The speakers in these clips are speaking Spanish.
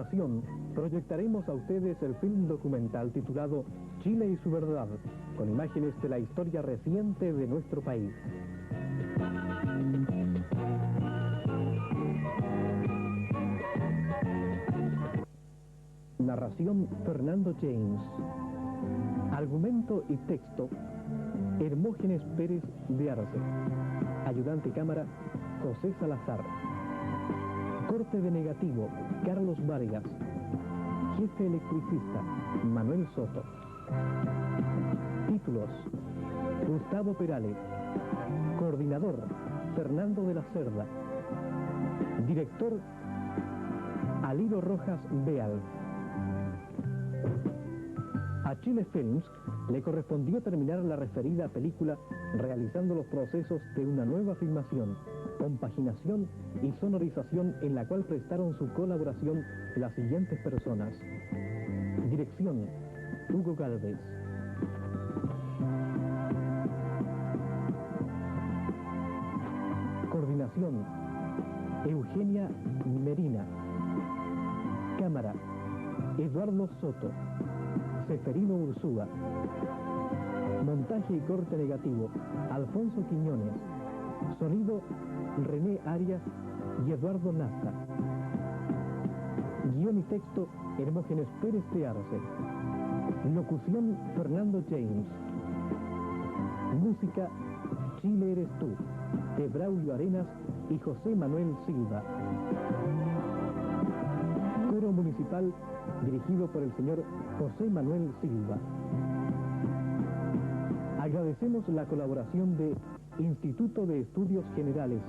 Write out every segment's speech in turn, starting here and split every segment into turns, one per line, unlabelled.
continuación, proyectaremos a ustedes el film documental titulado Chile y su verdad, con imágenes de la historia reciente de nuestro país. Narración Fernando James. Argumento y texto Hermógenes Pérez de Arce. Ayudante cámara José Salazar. Corte de negativo Carlos Vargas. Jefe electricista Manuel Soto. Títulos: Gustavo Perales. Coordinador Fernando de la Cerda. Director Aliro Rojas Beal. A Chile Films le correspondió terminar la referida película realizando los procesos de una nueva filmación, compaginación y sonorización, en la cual prestaron su colaboración las siguientes personas. Dirección: Hugo Gálvez. Coordinación: Eugenia Merina. Cámara: Eduardo Soto. Seferino Ursúa. Montaje y corte negativo: Alfonso Quiñones. Sonido: René Arias y Eduardo Nasta. Guión y texto: Hermógenes Pérez de Arce. Locución: Fernando James. Música: Chile eres tú, de Braulio Arenas y José Manuel Silva. Coro municipal dirigido por el señor José Manuel Silva. Agradecemos la colaboración de Instituto de Estudios Generales,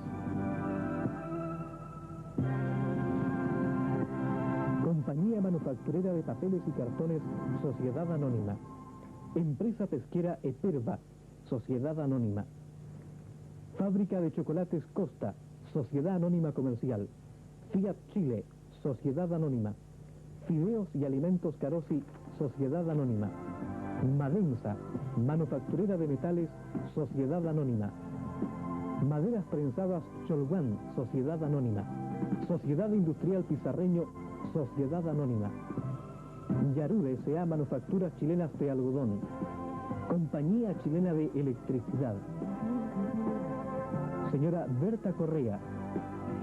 Compañía Manufacturera de Papeles y Cartones, Sociedad Anónima, Empresa Pesquera Eperva, Sociedad Anónima, Fábrica de Chocolates Costa, Sociedad Anónima Comercial, Fiat Chile, Sociedad Anónima, Fideos y Alimentos Carosi, Sociedad Anónima, Madensa, Manufacturera de Metales, Sociedad Anónima, Maderas Prensadas Cholguán, Sociedad Anónima, Sociedad Industrial Pizarreño, Sociedad Anónima, Yarude S.A. Manufacturas Chilenas de Algodón, Compañía Chilena de Electricidad, señora Berta Correa,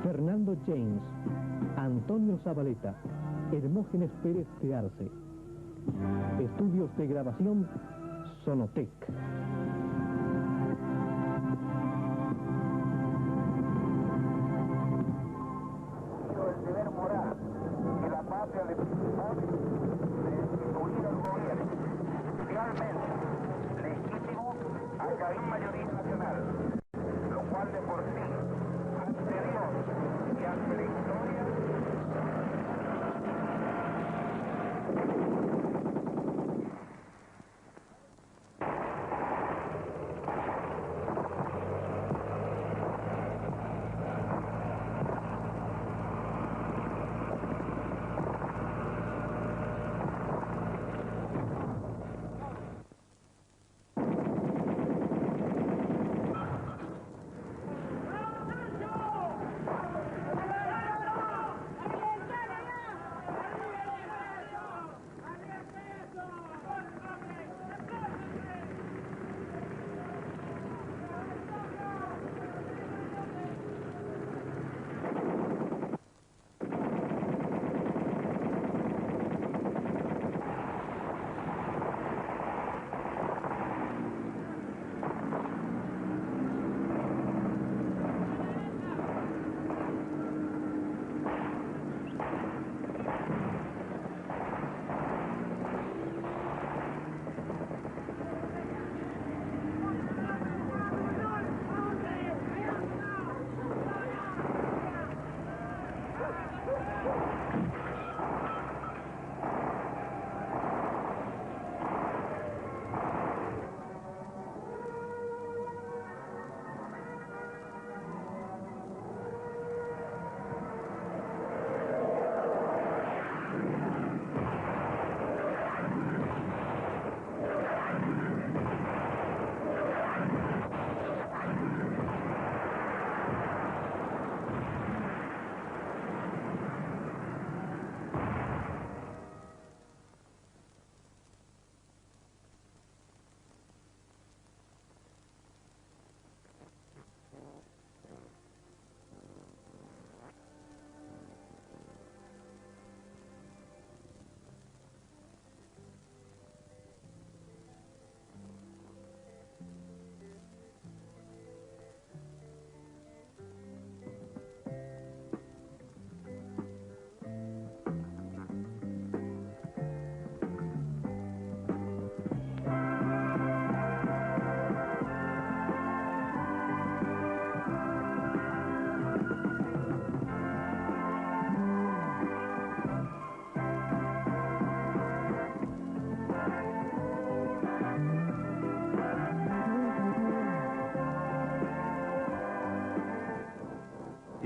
Fernando James, Antonio Zabaleta, Hermógenes Pérez de Arce. Estudios de grabación Sonotec.
El deber moral que la patria le propone de instituir al gobierno realmente legítimo hacia una mayoría nacional, lo cual de por sí, ante Dios y ante la historia,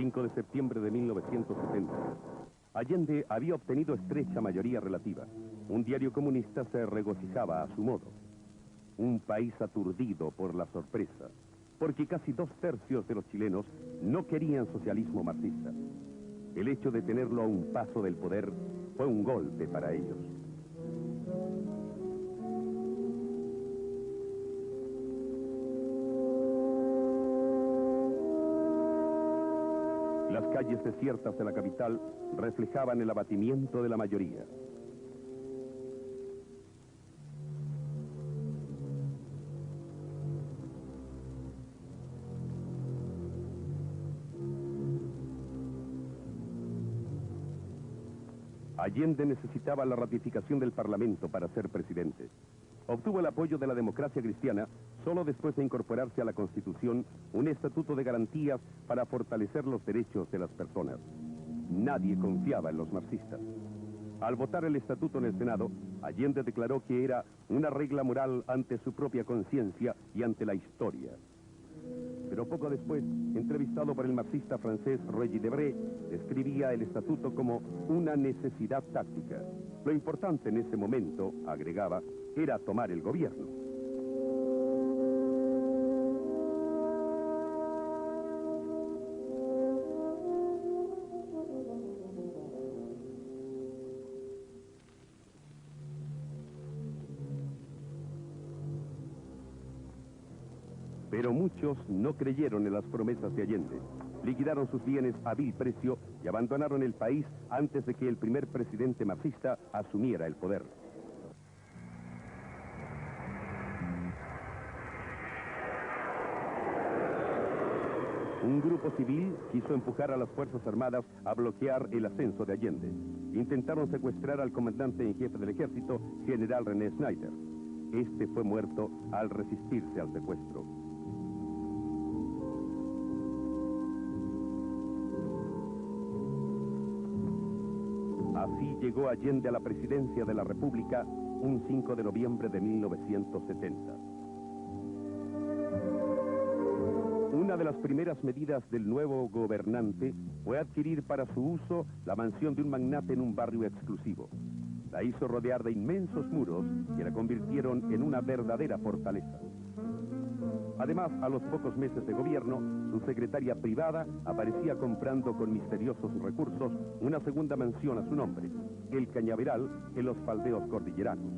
5 de septiembre de 1970. Allende había obtenido estrecha mayoría relativa. Un diario comunista se regocijaba a su modo. Un país aturdido por la sorpresa, porque casi 2/3 de los chilenos no querían socialismo marxista. El hecho de tenerlo a un paso del poder fue un golpe para ellos. Las calles desiertas de la capital reflejaban el abatimiento de la mayoría. Allende necesitaba la ratificación del Parlamento para ser presidente. Obtuvo el apoyo de la democracia cristiana solo después de incorporarse a la Constitución un estatuto de garantías para fortalecer los derechos de las personas. Nadie confiaba en los marxistas. Al votar el estatuto en el Senado, Allende declaró que era una regla moral ante su propia conciencia y ante la historia. Pero poco después, entrevistado por el marxista francés Regis Debray, describía el estatuto como una necesidad táctica. Lo importante en ese momento, agregaba, era tomar el gobierno. Pero muchos no creyeron en las promesas de Allende. Liquidaron sus bienes a vil precio y abandonaron el país antes de que el primer presidente marxista asumiera el poder. Un grupo civil quiso empujar a las Fuerzas Armadas a bloquear el ascenso de Allende. Intentaron secuestrar al comandante en jefe del ejército, general René Schneider. Este fue muerto al resistirse al secuestro. Así llegó Allende a la presidencia de la República un 5 de noviembre de 1970. Una de las primeras medidas del nuevo gobernante fue adquirir para su uso la mansión de un magnate en un barrio exclusivo. La hizo rodear de inmensos muros que la convirtieron en una verdadera fortaleza. Además, a los pocos meses de gobierno, su secretaria privada aparecía comprando con misteriosos recursos una segunda mansión a su nombre, el Cañaveral, en los faldeos cordilleranos.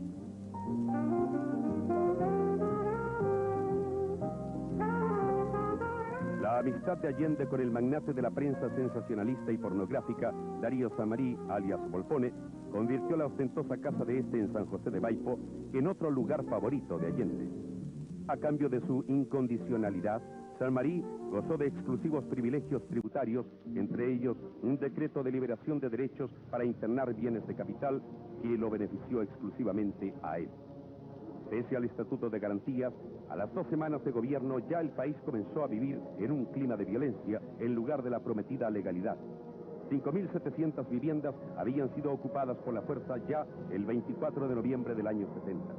La amistad de Allende con el magnate de la prensa sensacionalista y pornográfica, Darío Samarí, alias Volpone, convirtió la ostentosa casa de este en San José de Maipo en otro lugar favorito de Allende. A cambio de su incondicionalidad, Samarí gozó de exclusivos privilegios tributarios, entre ellos un decreto de liberación de derechos para internar bienes de capital que lo benefició exclusivamente a él. Pese al Estatuto de Garantías, a las 2 semanas de gobierno ya el país comenzó a vivir en un clima de violencia en lugar de la prometida legalidad. 5.700 viviendas habían sido ocupadas por la fuerza ya el 24 de noviembre del año 70.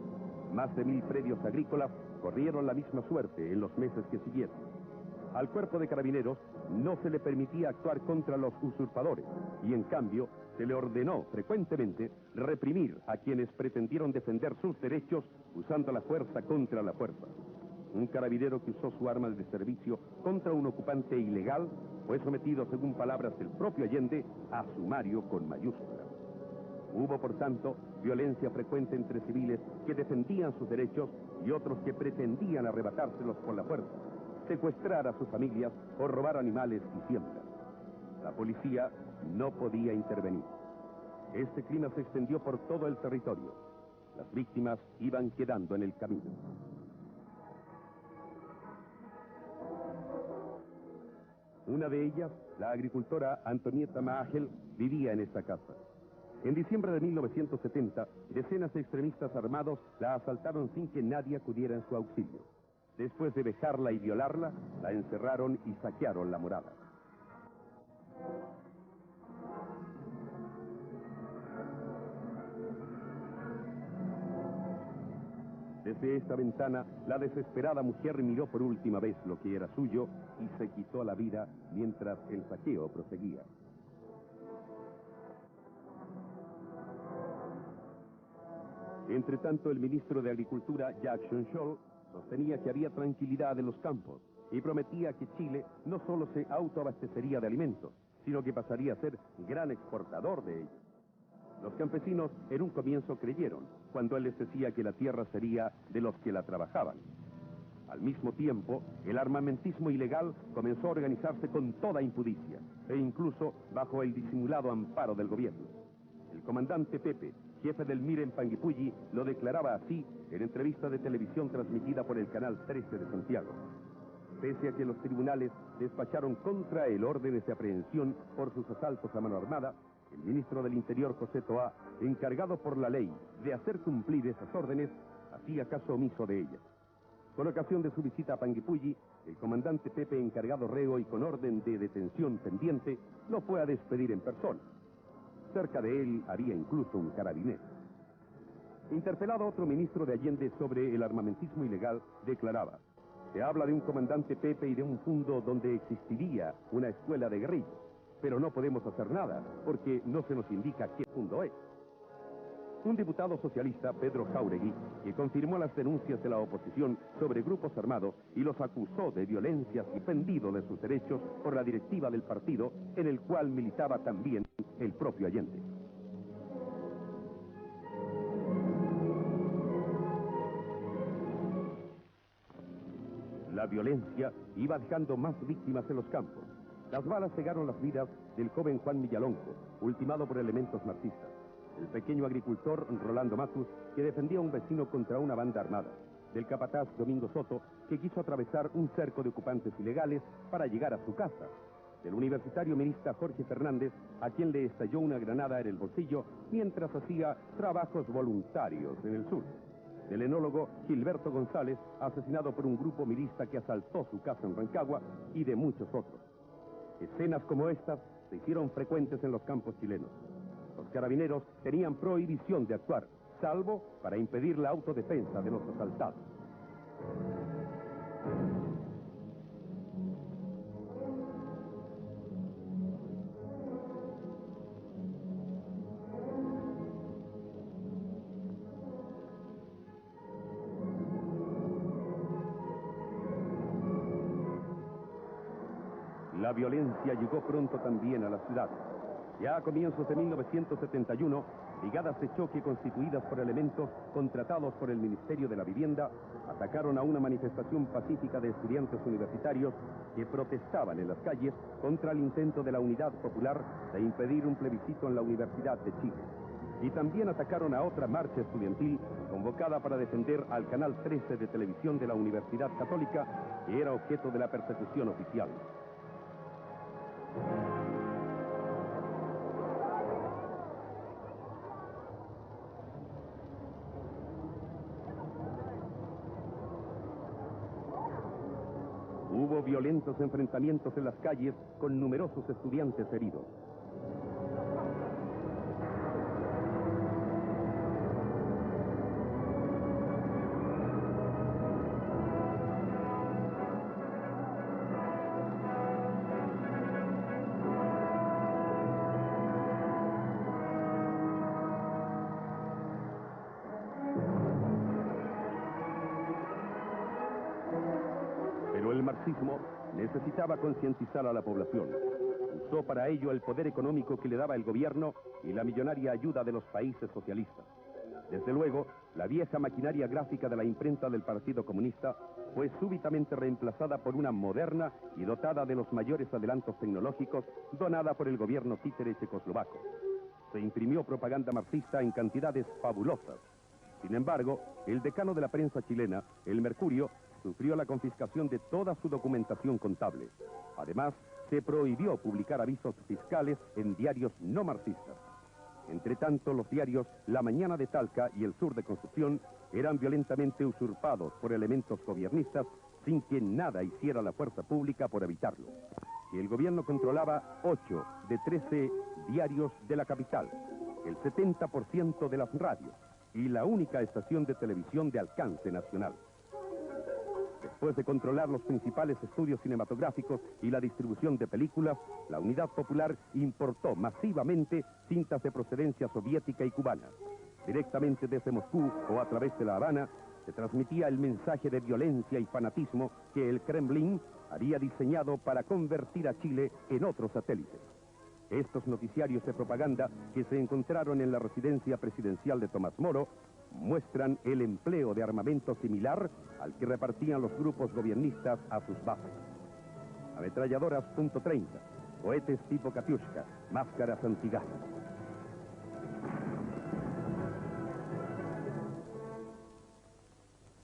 Más de 1.000 predios agrícolas corrieron la misma suerte en los meses que siguieron. Al cuerpo de carabineros no se le permitía actuar contra los usurpadores y en cambio se le ordenó frecuentemente reprimir a quienes pretendieron defender sus derechos usando la fuerza contra la fuerza. Un carabinero que usó su arma de servicio contra un ocupante ilegal fue sometido, según palabras del propio Allende, a sumario con mayúsculas. Hubo, por tanto, violencia frecuente entre civiles que defendían sus derechos y otros que pretendían arrebatárselos por la fuerza, secuestrar a sus familias o robar animales y siembras. La policía no podía intervenir. Este clima se extendió por todo el territorio. Las víctimas iban quedando en el camino. Una de ellas, la agricultora Antonieta Maagel, vivía en esta casa. En diciembre de 1970, decenas de extremistas armados la asaltaron sin que nadie acudiera en su auxilio. Después de vejarla y violarla, la encerraron y saquearon la morada. Desde esta ventana, la desesperada mujer miró por última vez lo que era suyo y se quitó la vida mientras el saqueo proseguía. Entre tanto, el ministro de Agricultura, Jackson Scholl, sostenía que había tranquilidad en los campos y prometía que Chile no solo se autoabastecería de alimentos, sino que pasaría a ser gran exportador de ellos. Los campesinos en un comienzo creyeron cuando él les decía que la tierra sería de los que la trabajaban. Al mismo tiempo, el armamentismo ilegal comenzó a organizarse con toda impudicia e incluso bajo el disimulado amparo del gobierno. El comandante Pepe, jefe del MIR en Panguipulli, lo declaraba así en entrevista de televisión transmitida por el Canal 13 de Santiago. Pese a que los tribunales despacharon contra él órdenes de aprehensión por sus asaltos a mano armada, el ministro del Interior, José Toá, encargado por la ley de hacer cumplir esas órdenes, hacía caso omiso de ellas. Con ocasión de su visita a Panguipulli, el comandante Pepe, encargado reo y con orden de detención pendiente, lo fue a despedir en persona. Cerca de él había incluso un carabinero. Interpelado otro ministro de Allende sobre el armamentismo ilegal, declaraba: se habla de un comandante Pepe y de un fondo donde existiría una escuela de guerrillas, pero no podemos hacer nada porque no se nos indica qué fondo es. Un diputado socialista, Pedro Jáuregui, que confirmó las denuncias de la oposición sobre grupos armados y los acusó de violencias y ofendido de sus derechos por la directiva del partido, en el cual militaba también el propio Allende. La violencia iba dejando más víctimas en los campos. Las balas cegaron las vidas del joven Juan Villalonco, ultimado por elementos marxistas, el pequeño agricultor Rolando Matus, que defendía a un vecino contra una banda armada, del capataz Domingo Soto, que quiso atravesar un cerco de ocupantes ilegales para llegar a su casa, del universitario ministra Jorge Fernández, a quien le estalló una granada en el bolsillo mientras hacía trabajos voluntarios en el sur, del enólogo Gilberto González, asesinado por un grupo milista que asaltó su casa en Rancagua, y de muchos otros. Escenas como estas se hicieron frecuentes en los campos chilenos. Los carabineros tenían prohibición de actuar, salvo para impedir la autodefensa de los asaltados. La violencia llegó pronto también a la ciudad. Ya a comienzos de 1971, brigadas de choque constituidas por elementos contratados por el Ministerio de la Vivienda atacaron a una manifestación pacífica de estudiantes universitarios que protestaban en las calles contra el intento de la Unidad Popular de impedir un plebiscito en la Universidad de Chile. Y también atacaron a otra marcha estudiantil convocada para defender al Canal 13 de televisión de la Universidad Católica, que era objeto de la persecución oficial. Hubo violentos enfrentamientos en las calles con numerosos estudiantes heridos. Pero el marxismo necesitaba concientizar a la población. Usó para ello el poder económico que le daba el gobierno y la millonaria ayuda de los países socialistas. Desde luego, la vieja maquinaria gráfica de la imprenta del Partido Comunista fue súbitamente reemplazada por una moderna y dotada de los mayores adelantos tecnológicos, donada por el gobierno títere checoslovaco. Se imprimió propaganda marxista en cantidades fabulosas. Sin embargo, el decano de la prensa chilena, el Mercurio, sufrió la confiscación de toda su documentación contable. Además, se prohibió publicar avisos fiscales en diarios no marxistas. Entre tanto, los diarios La Mañana de Talca y El Sur de Concepción eran violentamente usurpados por elementos gobiernistas sin que nada hiciera la fuerza pública por evitarlo. Y el gobierno controlaba 8 de 13 diarios de la capital, el 70% de las radios, y la única estación de televisión de alcance nacional. Después de controlar los principales estudios cinematográficos y la distribución de películas, la Unidad Popular importó masivamente cintas de procedencia soviética y cubana. Directamente desde Moscú o a través de La Habana, se transmitía el mensaje de violencia y fanatismo que el Kremlin había diseñado para convertir a Chile en otro satélite. Estos noticiarios de propaganda que se encontraron en la residencia presidencial de Tomás Moro muestran el empleo de armamento similar al que repartían los grupos gobiernistas a sus bases. Ametralladoras .30, cohetes tipo Katiushka, máscaras antigas.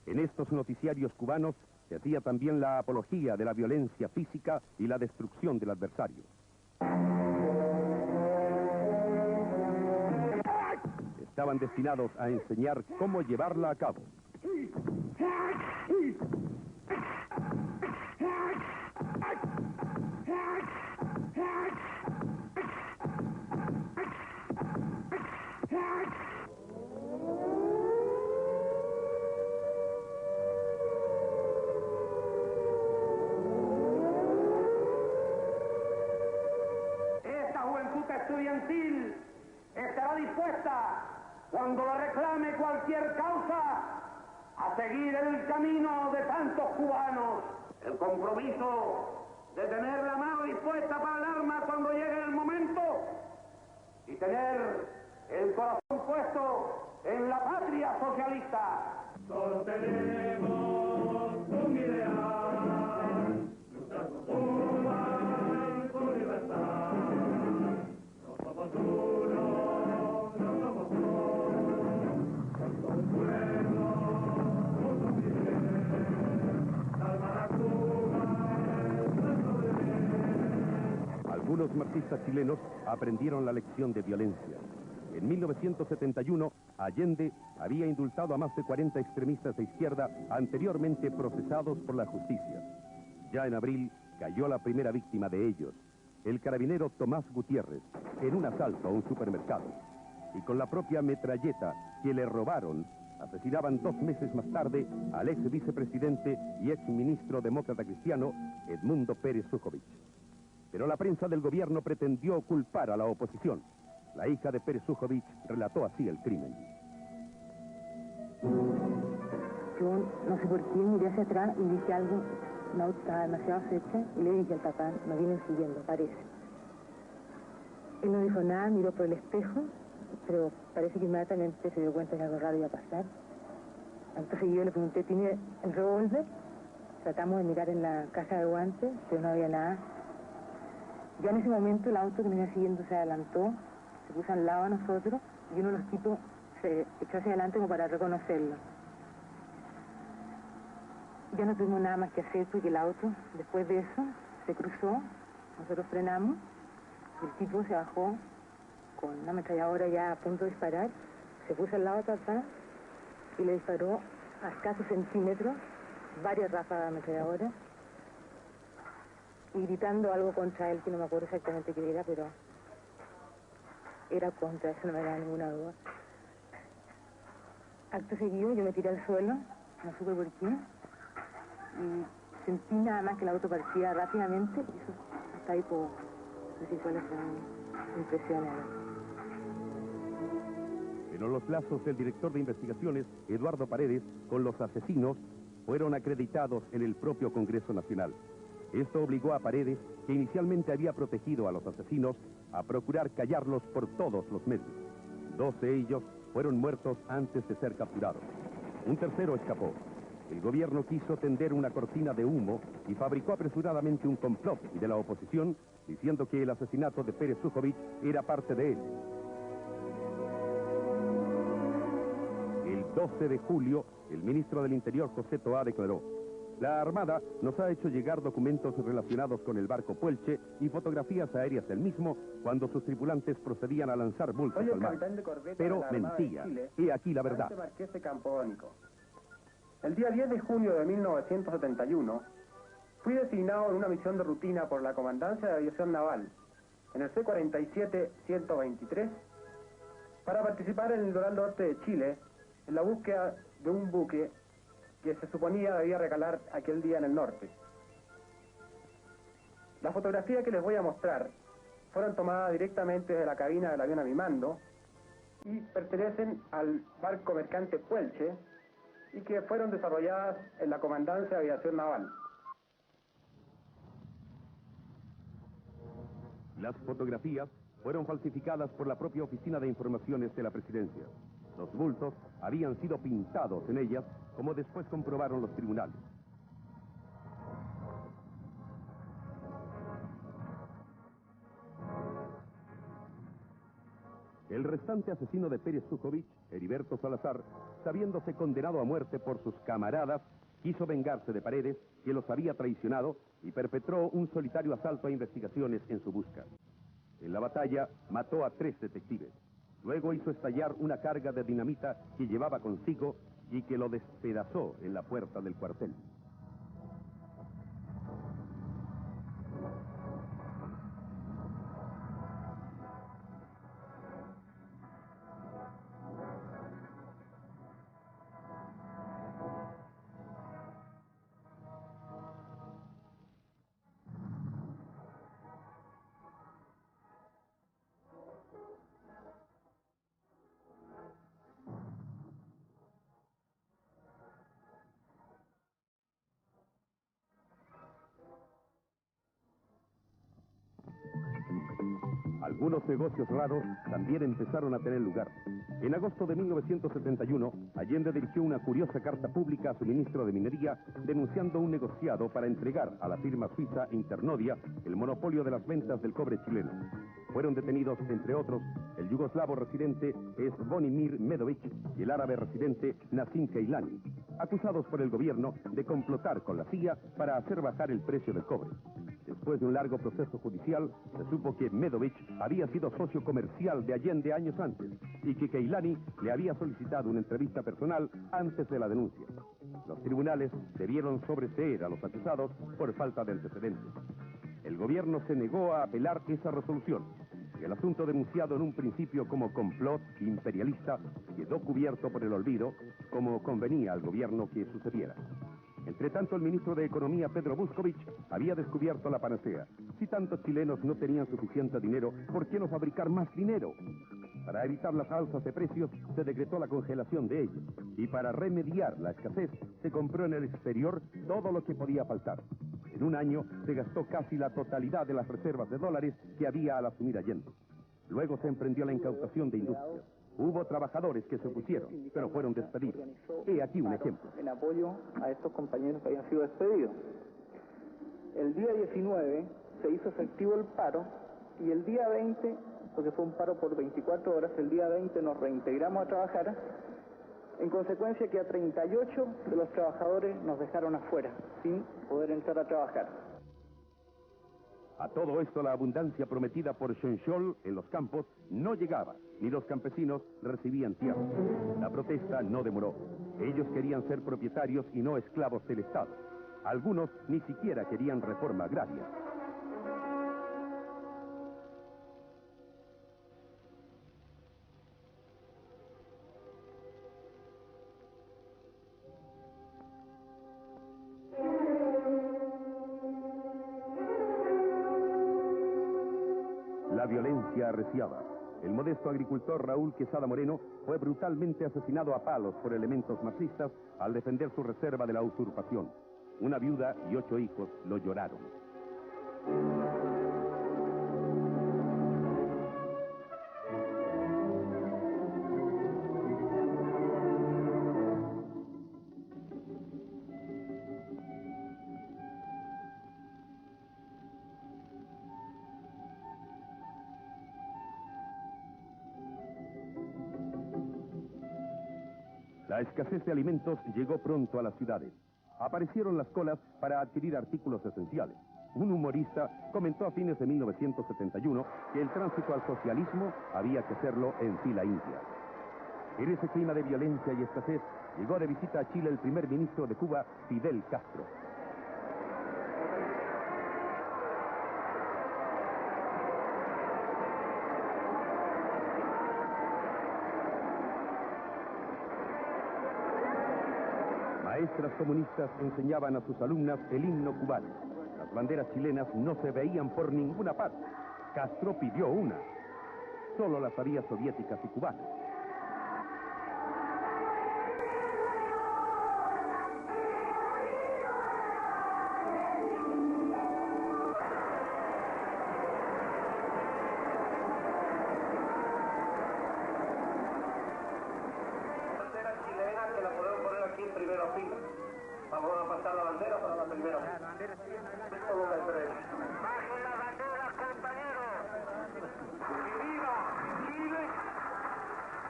En estos noticiarios cubanos se hacía también la apología de la violencia física y la destrucción del adversario. Estaban destinados a enseñar cómo llevarla a cabo.
Esta juventud estudiantil estará dispuesta, cuando le reclame cualquier causa, a seguir el camino de tantos cubanos. El compromiso de tener la mano dispuesta para el arma cuando llegue el momento y tener el corazón puesto en la patria socialista. Sostenemos un ideal, luchar por libertad. No somos uno, no somos
Algunos marxistas chilenos aprendieron la lección de violencia. En 1971, Allende había indultado a más de 40 extremistas de izquierda anteriormente procesados por la justicia. Ya en abril cayó la primera víctima de ellos, el carabinero Tomás Gutiérrez, en un asalto a un supermercado. Y con la propia metralleta que le robaron, asesinaban 2 meses más tarde al ex vicepresidente y ex ministro demócrata cristiano Edmundo Pérez Sujovic. Pero la prensa del gobierno pretendió culpar a la oposición. La hija de Pérez Sujovic relató así el crimen.
Yo no sé por qué miré hacia atrás y dije algo, un auto estaba demasiado cerca y le dije al papá, nos vienen siguiendo, parece. Él no dijo nada, miró por el espejo, pero parece que inmediatamente se dio cuenta que algo raro iba a pasar. Entonces yo le pregunté, ¿tiene el revólver? Tratamos de mirar en la caja de guantes, pero no había nada. Ya en ese momento el auto que me venía siguiendo se adelantó, se puso al lado de nosotros y uno de los tipos se echó hacia adelante como para reconocerlo. Ya no tuvimos nada más que hacer porque el auto, después de eso, se cruzó, nosotros frenamos, y el tipo se bajó con una ametralladora ya a punto de disparar, se puso al lado de papá y le disparó a escasos centímetros, varias ráfagas de ametralladora, y gritando algo contra él, que no me acuerdo exactamente qué era, pero era contra, eso no me da ninguna duda. Acto seguido yo me tiré al suelo, no supe por qué, y sentí nada más que el auto partía rápidamente, y eso hasta ahí poco. No sé si cuáles fueron mis impresiones.
Pero los lazos del director de investigaciones, Eduardo Paredes, con los asesinos, fueron acreditados en el propio Congreso Nacional. Esto obligó a Paredes, que inicialmente había protegido a los asesinos, a procurar callarlos por todos los medios. 2 de ellos fueron muertos antes de ser capturados. Un tercero escapó. El gobierno quiso tender una cortina de humo y fabricó apresuradamente un complot de la oposición, diciendo que el asesinato de Pérez Sujovic era parte de él. El 12 de julio, el ministro del Interior, José Toá, declaró: la Armada nos ha hecho llegar documentos relacionados con el barco Puelche y fotografías aéreas del mismo cuando sus tripulantes procedían a lanzar bultos al mar. Pero mentía. He aquí la verdad.
El día 10 de junio de 1971, fui designado en una misión de rutina por la Comandancia de Aviación Naval, en el C-47-123, para participar en el litoral norte de Chile, en la búsqueda de un buque que se suponía debía recalar aquel día en el norte. Las fotografías que les voy a mostrar fueron tomadas directamente de la cabina del avión a mi mando y pertenecen al barco mercante Puelche y que fueron desarrolladas en la Comandancia de Aviación Naval.
Las fotografías fueron falsificadas por la propia Oficina de Informaciones de la Presidencia. Los bultos habían sido pintados en ellas, como después comprobaron los tribunales. El restante asesino de Pérez Sujovic, Heriberto Salazar, sabiéndose condenado a muerte por sus camaradas, quiso vengarse de Paredes, que los había traicionado, y perpetró un solitario asalto a investigaciones en su busca. En la batalla mató a 3 detectives. Luego hizo estallar una carga de dinamita que llevaba consigo y que lo despedazó en la puerta del cuartel. Algunos negocios raros también empezaron a tener lugar. En agosto de 1971, Allende dirigió una curiosa carta pública a su ministro de Minería denunciando un negociado para entregar a la firma suiza Internodia el monopolio de las ventas del cobre chileno. Fueron detenidos, entre otros, el yugoslavo residente Zvonimir Medovic y el árabe residente Nasim Keilani, acusados por el gobierno de complotar con la CIA para hacer bajar el precio del cobre. Después de un largo proceso judicial, se supo que Medovic había sido socio comercial de Allende años antes y que Keilani le había solicitado una entrevista personal antes de la denuncia. Los tribunales debieron sobreseer a los acusados por falta de antecedentes. El gobierno se negó a apelar esa resolución y el asunto, denunciado en un principio como complot imperialista, quedó cubierto por el olvido, como convenía al gobierno que sucediera. Entre tanto, el ministro de Economía, Pedro Buscovich, había descubierto la panacea. Si tantos chilenos no tenían suficiente dinero, ¿por qué no fabricar más dinero? Para evitar las alzas de precios, se decretó la congelación de ellos. Y para remediar la escasez, se compró en el exterior todo lo que podía faltar. En un año, se gastó casi la totalidad de las reservas de dólares que había al asumir Allende. Luego se emprendió la incautación de industrias. Hubo trabajadores que se opusieron, pero fueron despedidos. He aquí un ejemplo.
En apoyo a estos compañeros que habían sido despedidos. El día 19 se hizo efectivo el paro y el día 20, porque fue un paro por 24 horas, el día 20 nos reintegramos a trabajar, en consecuencia que a 38 de los trabajadores nos dejaron afuera, sin poder entrar a trabajar.
A todo esto, la abundancia prometida por Schoenzoll en los campos no llegaba, ni los campesinos recibían tierra. La protesta no demoró. Ellos querían ser propietarios y no esclavos del Estado. Algunos ni siquiera querían reforma agraria. La violencia arreciaba. El modesto agricultor Raúl Quesada Moreno fue brutalmente asesinado a palos por elementos marxistas al defender su reserva de la usurpación. Una viuda y 8 hijos lo lloraron. La escasez de alimentos llegó pronto a las ciudades. Aparecieron las colas para adquirir artículos esenciales. Un humorista comentó a fines de 1971 que el tránsito al socialismo había que hacerlo en fila india. En ese clima de violencia y escasez, llegó de visita a Chile el primer ministro de Cuba, Fidel Castro. Maestras comunistas enseñaban a sus alumnas el himno cubano. Las banderas chilenas no se veían por ninguna parte. Castro pidió una. Solo las había soviéticas y cubanas.
Bandera chilena que la podemos poner aquí en primera fila. Vamos a pasar la bandera para la primera fila. Esto lo vendremos. ¡Bajen la bandera, compañeros! ¡Que viva Chile!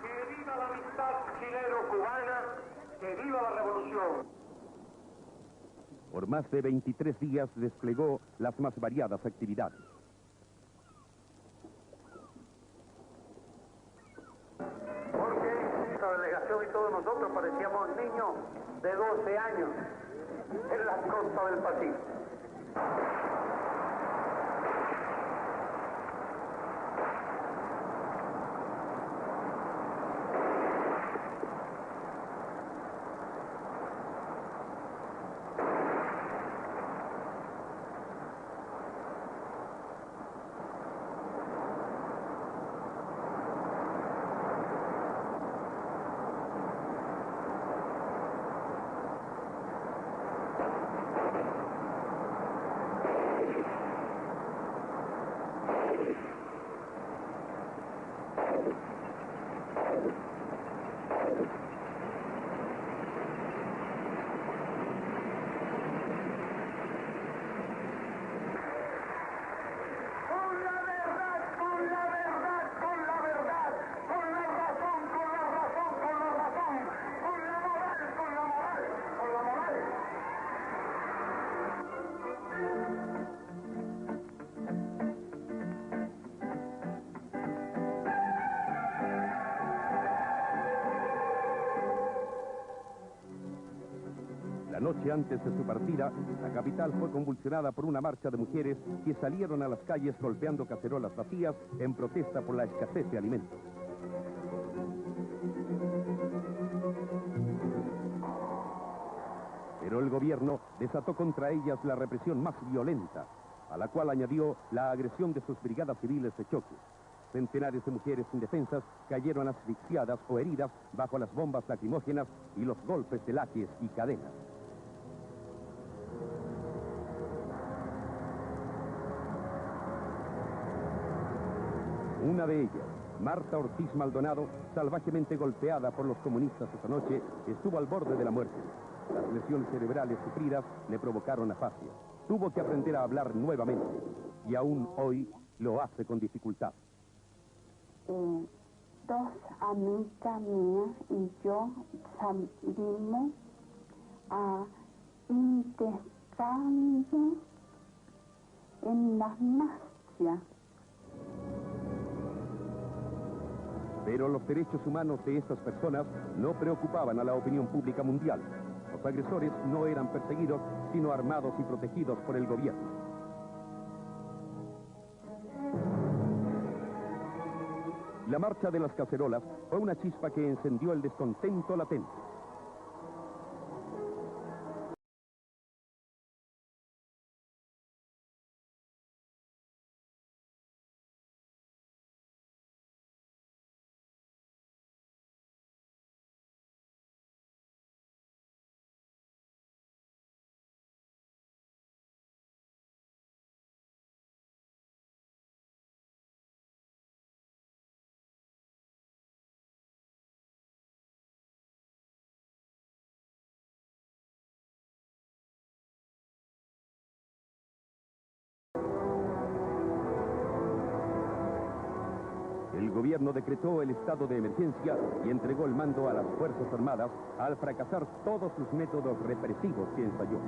¡Que viva la amistad chileno-cubana! ¡Que viva la revolución!
Por más de 23 días desplegó las más variadas actividades.
Porque esta delegación y todos nosotros parecíamos niños de 12 años en las costas del Pacífico.
La noche antes de su partida, la capital fue convulsionada por una marcha de mujeres que salieron a las calles golpeando cacerolas vacías en protesta por la escasez de alimentos. Pero el gobierno desató contra ellas la represión más violenta, a la cual añadió la agresión de sus brigadas civiles de choque. Centenares de mujeres indefensas cayeron asfixiadas o heridas bajo las bombas lacrimógenas y los golpes de laques y cadenas. Una de ellas, Marta Ortiz Maldonado, salvajemente golpeada por los comunistas esa noche, estuvo al borde de la muerte. Las lesiones cerebrales sufridas le provocaron afasia. Tuvo que aprender a hablar nuevamente y aún hoy lo hace con dificultad.
Dos amigas mías y yo salimos a intercambio en las marchas.
Pero los derechos humanos de estas personas no preocupaban a la opinión pública mundial. Los agresores no eran perseguidos, sino armados y protegidos por el gobierno. La marcha de las cacerolas fue una chispa que encendió el descontento latente. El gobierno decretó el estado de emergencia y entregó el mando a las Fuerzas Armadas al fracasar todos sus métodos represivos que ensayó.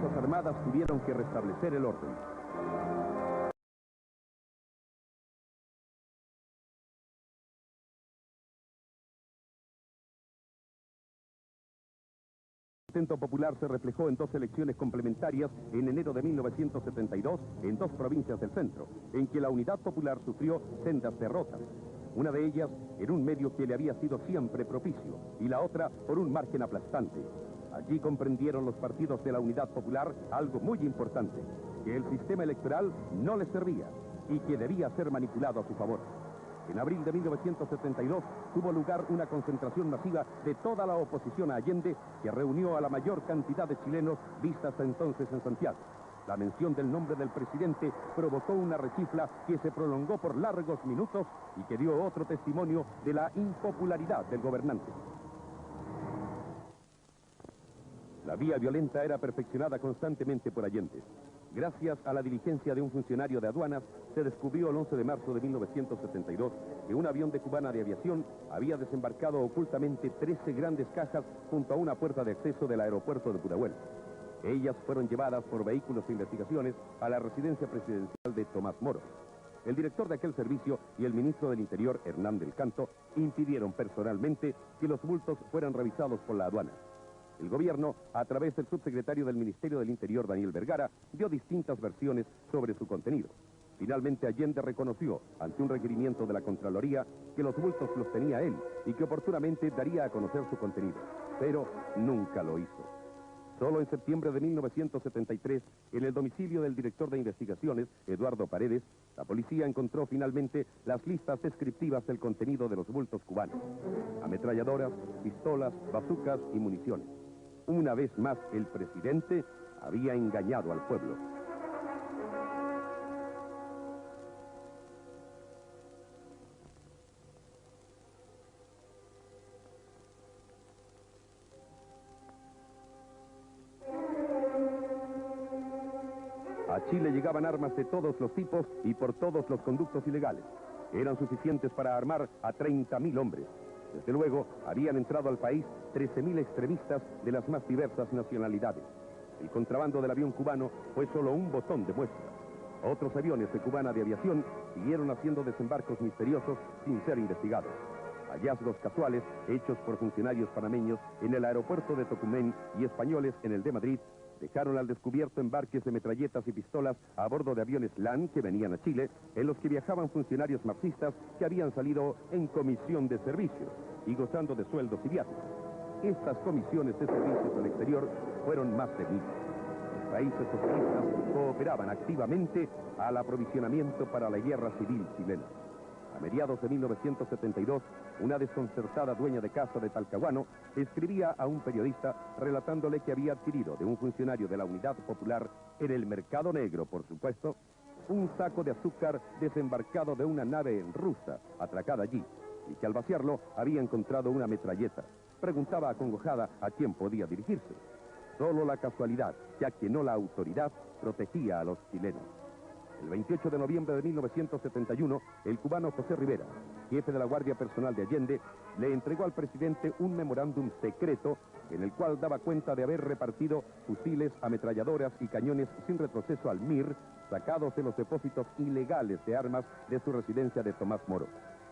Fuerzas Armadas tuvieron que restablecer el orden. El intento popular se reflejó en 2 elecciones complementarias en enero de 1972 en 2 provincias del centro, en que la Unidad Popular sufrió sendas derrotas. Una de ellas en un medio que le había sido siempre propicio, y la otra por un margen aplastante. Allí comprendieron los partidos de la Unidad Popular algo muy importante, que el sistema electoral no les servía y que debía ser manipulado a su favor. En abril de 1972 tuvo lugar una concentración masiva de toda la oposición a Allende, que reunió a la mayor cantidad de chilenos vista hasta entonces en Santiago. La mención del nombre del presidente provocó una rechifla que se prolongó por largos minutos y que dio otro testimonio de la impopularidad del gobernante. La vía violenta era perfeccionada constantemente por Allende. Gracias a la diligencia de un funcionario de aduanas, se descubrió el 11 de marzo de 1972 que un avión de Cubana de Aviación había desembarcado ocultamente 13 grandes cajas junto a una puerta de acceso del aeropuerto de Pudahuel. Ellas fueron llevadas por vehículos de investigaciones a la residencia presidencial de Tomás Moro. El director de aquel servicio y el ministro del Interior, Hernán del Canto, impidieron personalmente que los bultos fueran revisados por la aduana. El gobierno, a través del subsecretario del Ministerio del Interior, Daniel Vergara, dio distintas versiones sobre su contenido. Finalmente, Allende reconoció, ante un requerimiento de la Contraloría, que los bultos los tenía él y que oportunamente daría a conocer su contenido, pero nunca lo hizo. Solo en septiembre de 1973, en el domicilio del director de investigaciones, Eduardo Paredes, la policía encontró finalmente las listas descriptivas del contenido de los bultos cubanos: ametralladoras, pistolas, bazucas y municiones. Una vez más, el presidente había engañado al pueblo. A Chile llegaban armas de todos los tipos y por todos los conductos ilegales. Eran suficientes para armar a 30.000 hombres. Desde luego, habían entrado al país 13.000 extremistas de las más diversas nacionalidades. El contrabando del avión cubano fue solo un botón de muestra. Otros aviones de Cubana de Aviación siguieron haciendo desembarcos misteriosos sin ser investigados. Hallazgos casuales, hechos por funcionarios panameños en el aeropuerto de Tocumen y españoles en el de Madrid, dejaron al descubierto embarques de metralletas y pistolas a bordo de aviones LAN que venían a Chile, en los que viajaban funcionarios marxistas que habían salido en comisión de servicios y gozando de sueldos y viajes. Estas comisiones de servicios al exterior fueron más de 1000. Los países socialistas cooperaban activamente al aprovisionamiento para la guerra civil chilena. A mediados de 1972, una desconcertada dueña de casa de Talcahuano escribía a un periodista relatándole que había adquirido de un funcionario de la Unidad Popular, en el mercado negro, por supuesto, un saco de azúcar desembarcado de una nave rusa atracada allí, y que al vaciarlo había encontrado una metralleta. Preguntaba acongojada a quién podía dirigirse. Solo la casualidad, ya que no la autoridad, protegía a los chilenos. El 28 de noviembre de 1971, el cubano José Rivera, jefe de la Guardia Personal de Allende, le entregó al presidente un memorándum secreto en el cual daba cuenta de haber repartido fusiles, ametralladoras y cañones sin retroceso al MIR, sacados de los depósitos ilegales de armas de su residencia de Tomás Moro.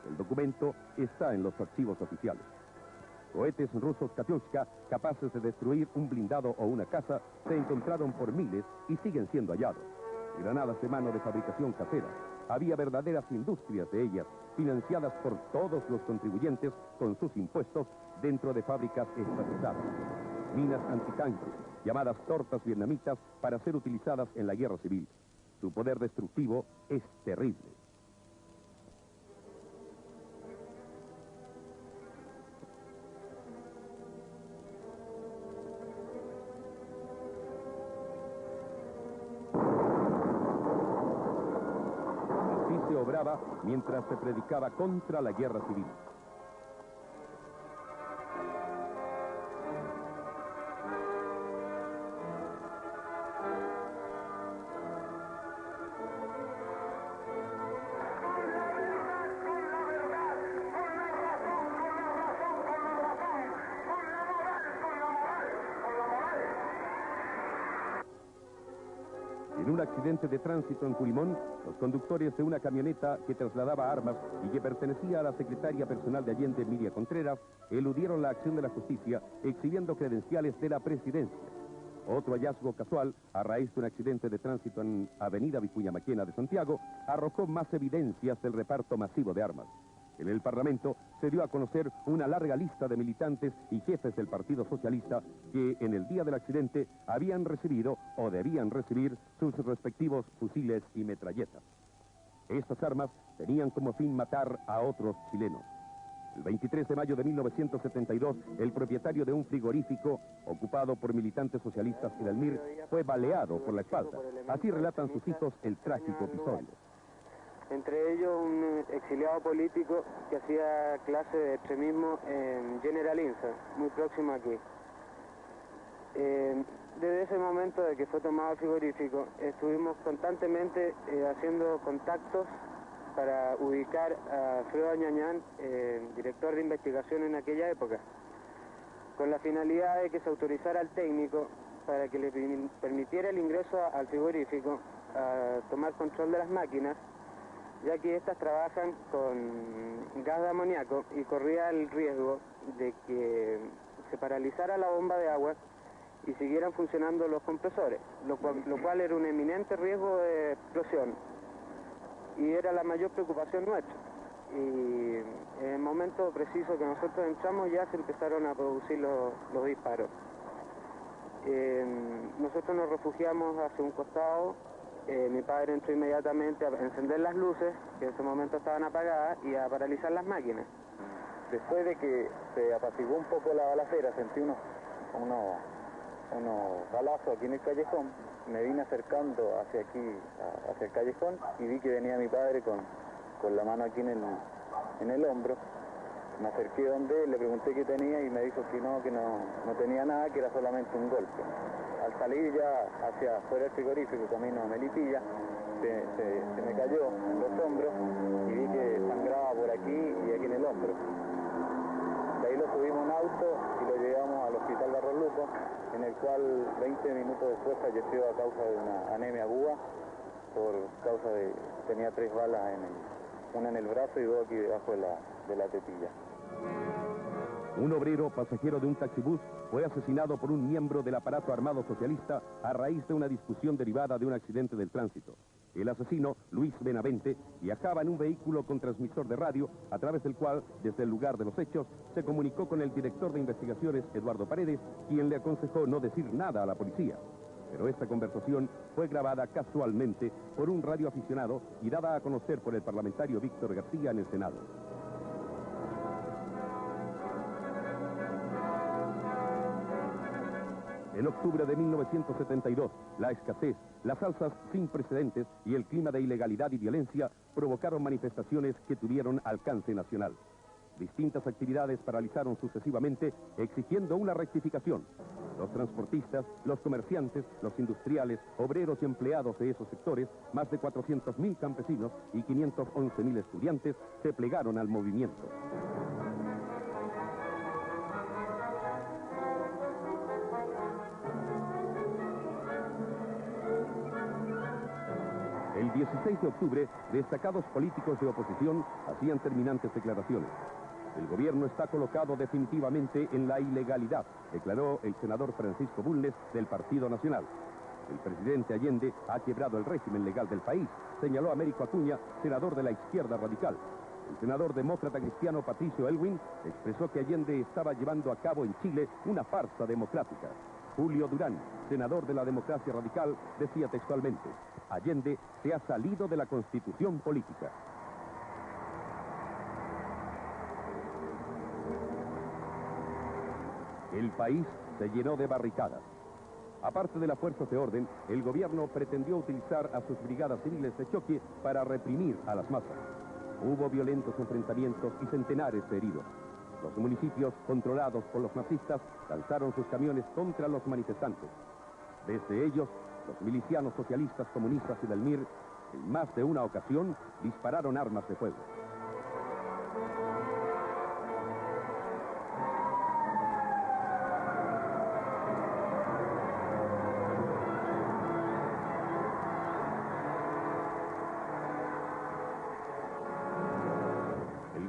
El documento está en los archivos oficiales. Cohetes rusos Katyushka, capaces de destruir un blindado o una casa, se encontraron por miles y siguen siendo hallados. Granadas de mano de fabricación casera. Había verdaderas industrias de ellas, financiadas por todos los contribuyentes con sus impuestos dentro de fábricas estatizadas. Minas antitanque, llamadas tortas vietnamitas, para ser utilizadas en la guerra civil. Su poder destructivo es terrible. Obraba mientras se predicaba contra la guerra civil. accidente de tránsito en Purimón, los conductores de una camioneta que trasladaba armas y que pertenecía a la secretaria personal de Allende, Miria Contreras, eludieron la acción de la justicia exhibiendo credenciales de la presidencia. Otro hallazgo casual, a raíz de un accidente de tránsito en Avenida Vicuña Maquena de Santiago, arrojó más evidencias del reparto masivo de armas. En el Parlamento se dio a conocer una larga lista de militantes y jefes del Partido Socialista que en el día del accidente habían recibido o debían recibir sus respectivos fusiles y metralletas. Estas armas tenían como fin matar a otros chilenos. El 23 de mayo de 1972, el propietario de un frigorífico ocupado por militantes socialistas en el MIR fue baleado por la espalda. Así relatan sus hijos el trágico episodio.
Entre ellos un exiliado político que hacía clase de extremismo en General Insa, muy próximo aquí. Desde ese momento de que fue tomado el frigorífico, estuvimos constantemente haciendo contactos para ubicar a Alfredo Añañán, director de investigación en aquella época, con la finalidad de que se autorizara al técnico para que le permitiera el ingreso al frigorífico a tomar control de las máquinas, ya que estas trabajan con gas de amoníaco y corría el riesgo de que se paralizara la bomba de agua y siguieran funcionando los compresores, lo cual era un eminente riesgo de explosión y era la mayor preocupación nuestra. Y en el momento preciso que nosotros entramos ya se empezaron a producir los disparos. Nosotros nos refugiamos hacia un costado. Mi padre entró inmediatamente a encender las luces, que en ese momento estaban apagadas, y a paralizar las máquinas.
Después de que se apaciguó un poco la balacera, sentí unos balazos aquí en el callejón, me vine acercando hacia aquí, hacia el callejón, y vi que venía mi padre con la mano aquí en el hombro. Me acerqué donde él, le pregunté qué tenía y me dijo que no tenía nada, que era solamente un golpe. Al salir ya hacia afuera del frigorífico, camino a Melipilla, se me cayó en los hombros y vi que sangraba por aquí y aquí en el hombro. De ahí lo subimos a un auto y lo llevamos al hospital Barros Luco, en el cual 20 minutos después falleció a causa de una anemia aguda, por causa de tenía 3 balas, una en el brazo y 2 aquí debajo de la tetilla.
Un obrero pasajero de un taxibús fue asesinado por un miembro del aparato armado socialista a raíz de una discusión derivada de un accidente del tránsito. El asesino, Luis Benavente, viajaba en un vehículo con transmisor de radio, a través del cual, desde el lugar de los hechos, se comunicó con el director de investigaciones, Eduardo Paredes, quien le aconsejó no decir nada a la policía. Pero esta conversación fue grabada casualmente por un radioaficionado y dada a conocer por el parlamentario Víctor García en el Senado. En octubre de 1972, la escasez, las alzas sin precedentes y el clima de ilegalidad y violencia provocaron manifestaciones que tuvieron alcance nacional. Distintas actividades paralizaron sucesivamente, exigiendo una rectificación. Los transportistas, los comerciantes, los industriales, obreros y empleados de esos sectores, más de 400.000 campesinos y 511.000 estudiantes se plegaron al movimiento. El 16 de octubre, destacados políticos de oposición hacían terminantes declaraciones. El gobierno está colocado definitivamente en la ilegalidad, declaró el senador Francisco Bulnes del Partido Nacional. El presidente Allende ha quebrado el régimen legal del país, señaló Américo Acuña, senador de la izquierda radical. El senador demócrata cristiano Patricio Elwin expresó que Allende estaba llevando a cabo en Chile una farsa democrática. Julio Durán, senador de la democracia radical, decía textualmente: Allende se ha salido de la constitución política. El país se llenó de barricadas. Aparte de las fuerzas de orden, el gobierno pretendió utilizar a sus brigadas civiles de choque para reprimir a las masas. Hubo violentos enfrentamientos y centenares de heridos. Los municipios controlados por los nazistas lanzaron sus camiones contra los manifestantes. Desde ellos, los milicianos socialistas, comunistas y del MIR, en más de una ocasión, dispararon armas de fuego.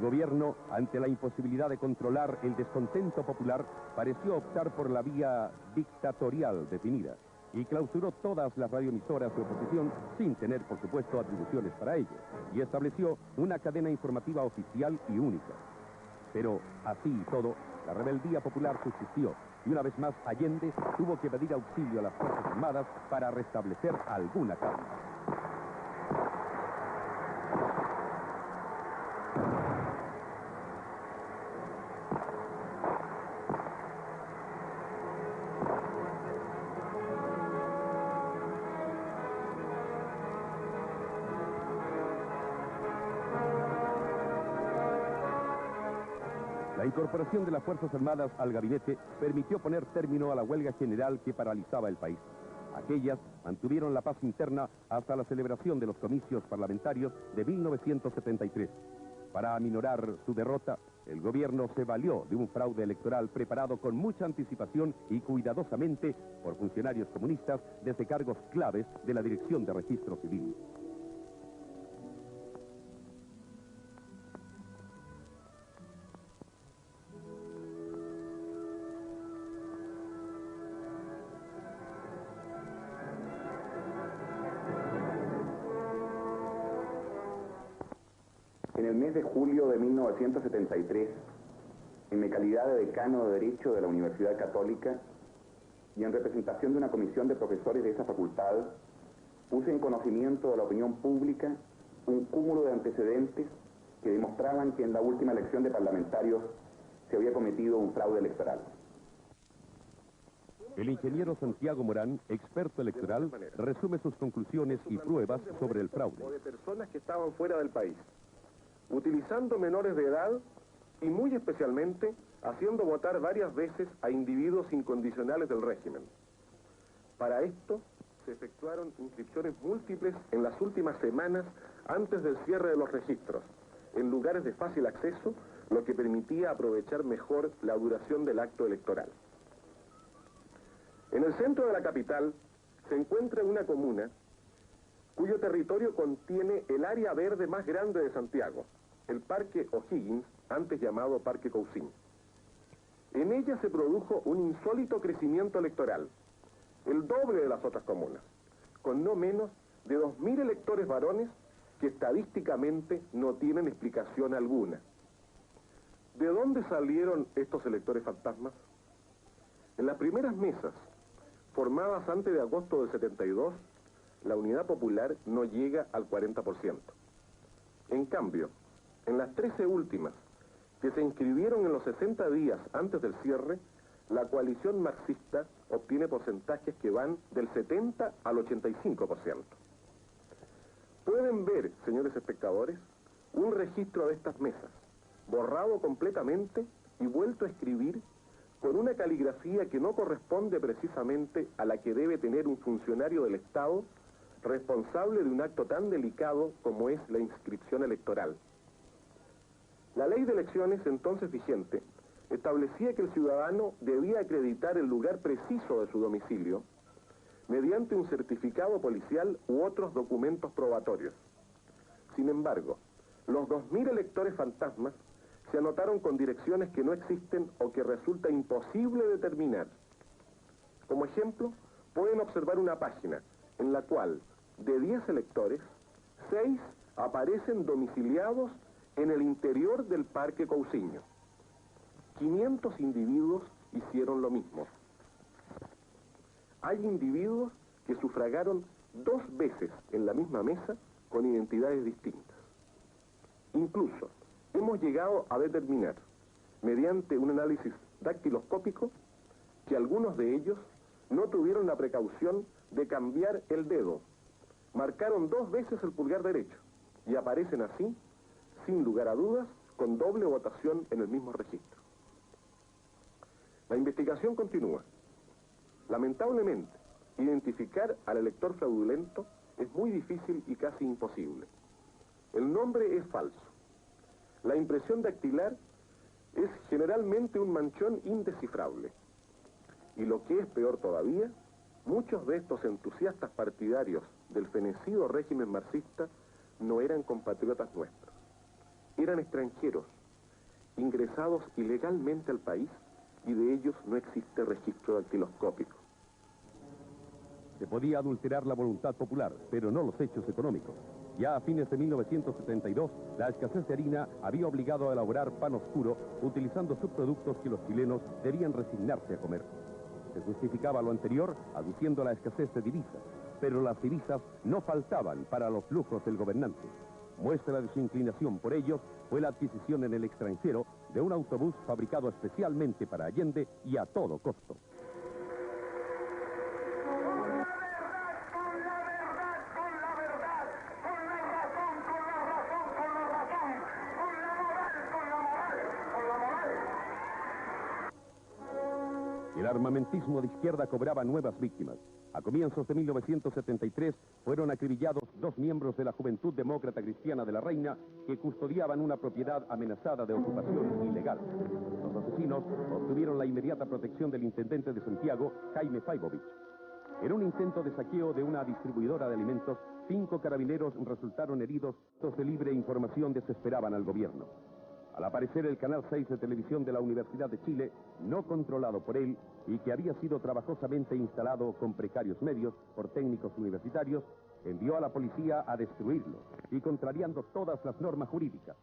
gobierno, ante la imposibilidad de controlar el descontento popular, pareció optar por la vía dictatorial definida y clausuró todas las radioemisoras de oposición sin tener, por supuesto, atribuciones para ello, y estableció una cadena informativa oficial y única. Pero, así y todo, la rebeldía popular subsistió, y una vez más Allende tuvo que pedir auxilio a las Fuerzas Armadas para restablecer alguna calma. La incorporación de las Fuerzas Armadas al gabinete permitió poner término a la huelga general que paralizaba el país. Aquellas mantuvieron la paz interna hasta la celebración de los comicios parlamentarios de 1973. Para aminorar su derrota, el gobierno se valió de un fraude electoral preparado con mucha anticipación y cuidadosamente por funcionarios comunistas desde cargos claves de la Dirección de Registro Civil.
En el mes de julio de 1973, en mi calidad de decano de Derecho de la Universidad Católica y en representación de una comisión de profesores de esa facultad, puse en conocimiento de la opinión pública un cúmulo de antecedentes que demostraban que en la última elección de parlamentarios se había cometido un fraude electoral.
El ingeniero Santiago Morán, experto electoral, resume sus conclusiones y pruebas sobre el fraude.
De personas que estaban fuera del país, utilizando menores de edad y muy especialmente haciendo votar varias veces a individuos incondicionales del régimen. Para esto se efectuaron inscripciones múltiples en las últimas semanas antes del cierre de los registros, en lugares de fácil acceso, lo que permitía aprovechar mejor la duración del acto electoral. En el centro de la capital se encuentra una comuna cuyo territorio contiene el área verde más grande de Santiago, el Parque O'Higgins, antes llamado Parque Cousiño. En ella se produjo un insólito crecimiento electoral, el doble de las otras comunas, con no menos de 2.000 electores varones que estadísticamente no tienen explicación alguna. ¿De dónde salieron estos electores fantasmas? En las primeras mesas, formadas antes de agosto del 72, la unidad popular no llega al 40%. En cambio, en las 13 últimas, que se inscribieron en los 60 días antes del cierre, la coalición marxista obtiene porcentajes que van del 70 al 85%. Pueden ver, señores espectadores, un registro de estas mesas, borrado completamente y vuelto a escribir con una caligrafía que no corresponde precisamente a la que debe tener un funcionario del Estado responsable de un acto tan delicado como es la inscripción electoral. La ley de elecciones, entonces vigente, establecía que el ciudadano debía acreditar el lugar preciso de su domicilio mediante un certificado policial u otros documentos probatorios. Sin embargo, los 2.000 electores fantasmas se anotaron con direcciones que no existen o que resulta imposible determinar. Como ejemplo, pueden observar una página en la cual, de 10 electores, 6 aparecen domiciliados en el interior del Parque Cousiño. 500 individuos hicieron lo mismo. Hay individuos que sufragaron 2 veces en la misma mesa con identidades distintas. Incluso, hemos llegado a determinar, mediante un análisis dactiloscópico, que algunos de ellos no tuvieron la precaución de cambiar el dedo. Marcaron 2 veces el pulgar derecho y aparecen así, sin lugar a dudas, con doble votación en el mismo registro. La investigación continúa. Lamentablemente, identificar al elector fraudulento es muy difícil y casi imposible. El nombre es falso. La impresión dactilar es generalmente un manchón indescifrable. Y lo que es peor todavía, muchos de estos entusiastas partidarios del fenecido régimen marxista no eran compatriotas nuestros. eran extranjeros, ingresados ilegalmente al país, y de ellos no existe registro dactiloscópico.
Se podía adulterar la voluntad popular, pero no los hechos económicos. Ya a fines de 1972, la escasez de harina había obligado a elaborar pan oscuro, utilizando subproductos que los chilenos debían resignarse a comer. Se justificaba lo anterior aduciendo la escasez de divisas, pero las divisas no faltaban para los lujos del gobernante. Muestra de su inclinación por ellos fue la adquisición en el extranjero de un autobús fabricado especialmente para Allende y a todo costo. El armamentismo de izquierda cobraba nuevas víctimas. A comienzos de 1973 fueron acribillados 2 miembros de la Juventud Demócrata Cristiana de la Reina que custodiaban una propiedad amenazada de ocupación ilegal. Los asesinos obtuvieron la inmediata protección del intendente de Santiago, Jaime Faibovich. En un intento de saqueo de una distribuidora de alimentos, 5 carabineros resultaron heridos. Los de libre información desesperaban al gobierno. Al aparecer el Canal 6 de televisión de la Universidad de Chile, no controlado por él y que había sido trabajosamente instalado con precarios medios por técnicos universitarios, envió a la policía a destruirlo y contrariando todas las normas jurídicas.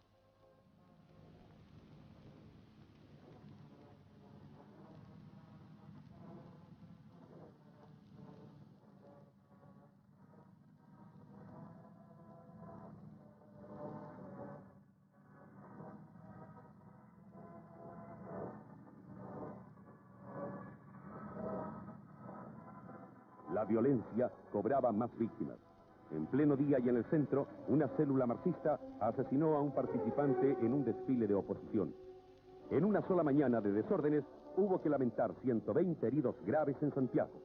La violencia cobraba más víctimas. En pleno día y en el centro, una célula marxista asesinó a un participante en un desfile de oposición. En una sola mañana de desórdenes, hubo que lamentar 120 heridos graves en Santiago.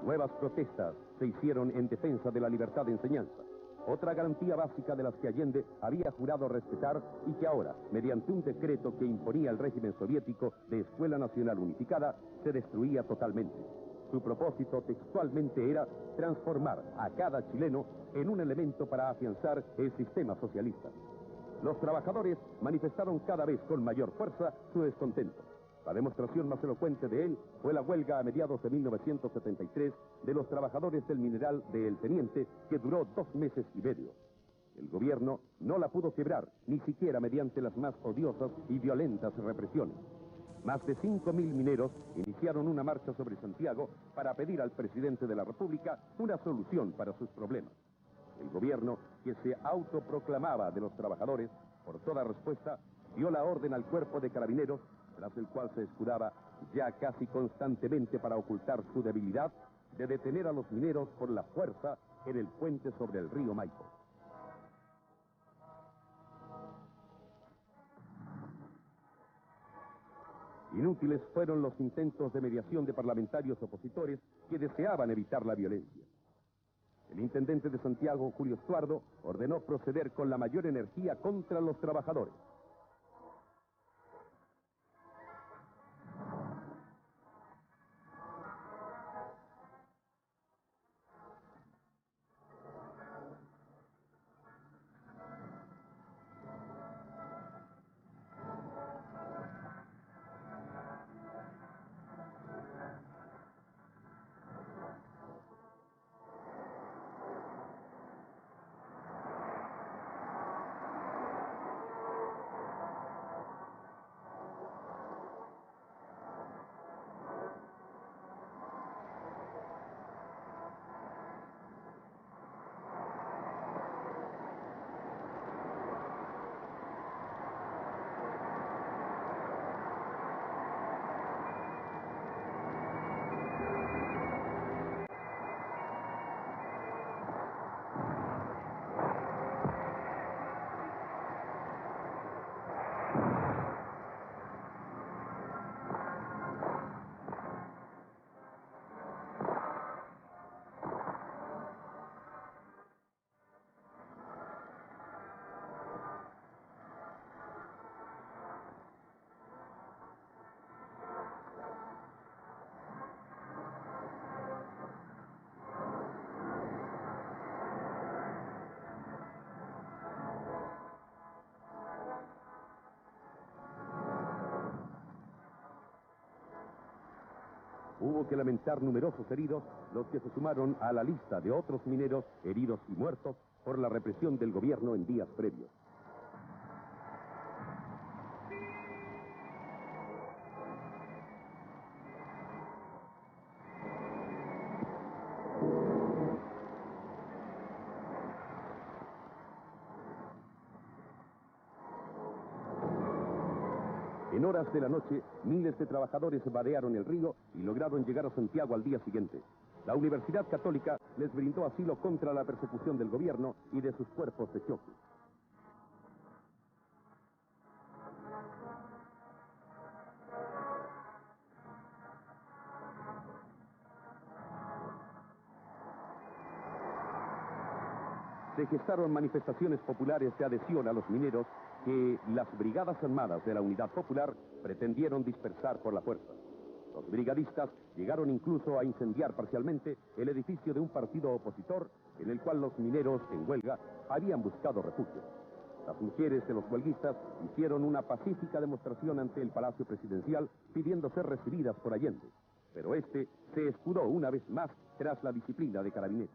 Nuevas protestas se hicieron en defensa de la libertad de enseñanza, otra garantía básica de las que Allende había jurado respetar y que ahora, mediante un decreto que imponía el régimen soviético de Escuela Nacional Unificada, se destruía totalmente. Su propósito textualmente era transformar a cada chileno en un elemento para afianzar el sistema socialista. Los trabajadores manifestaron cada vez con mayor fuerza su descontento. La demostración más elocuente de él fue la huelga a mediados de 1973 de los trabajadores del mineral de El Teniente, que duró 2 meses y medio. El gobierno no la pudo quebrar, ni siquiera mediante las más odiosas y violentas represiones. Más de 5.000 mineros iniciaron una marcha sobre Santiago para pedir al presidente de la República una solución para sus problemas. El gobierno, que se autoproclamaba de los trabajadores, por toda respuesta, dio la orden al cuerpo de carabineros, tras el cual se escudaba ya casi constantemente para ocultar su debilidad, de detener a los mineros por la fuerza en el puente sobre el río Maipo. Inútiles fueron los intentos de mediación de parlamentarios opositores que deseaban evitar la violencia. El intendente de Santiago, Julio Estuardo, ordenó proceder con la mayor energía contra los trabajadores. Hubo que lamentar numerosos heridos, los que se sumaron a la lista de otros mineros heridos y muertos por la represión del gobierno en días previos. En horas de la noche, miles de trabajadores vadearon el río y lograron llegar a Santiago al día siguiente. La Universidad Católica les brindó asilo contra la persecución del gobierno y de sus cuerpos de choque. Se gestaron manifestaciones populares de adhesión a los mineros que las brigadas armadas de la Unidad Popular pretendieron dispersar por la fuerza. Los brigadistas llegaron incluso a incendiar parcialmente el edificio de un partido opositor en el cual los mineros en huelga habían buscado refugio. Las mujeres de los huelguistas hicieron una pacífica demostración ante el Palacio Presidencial pidiendo ser recibidas por Allende, pero este se escudó una vez más tras la disciplina de Carabineros.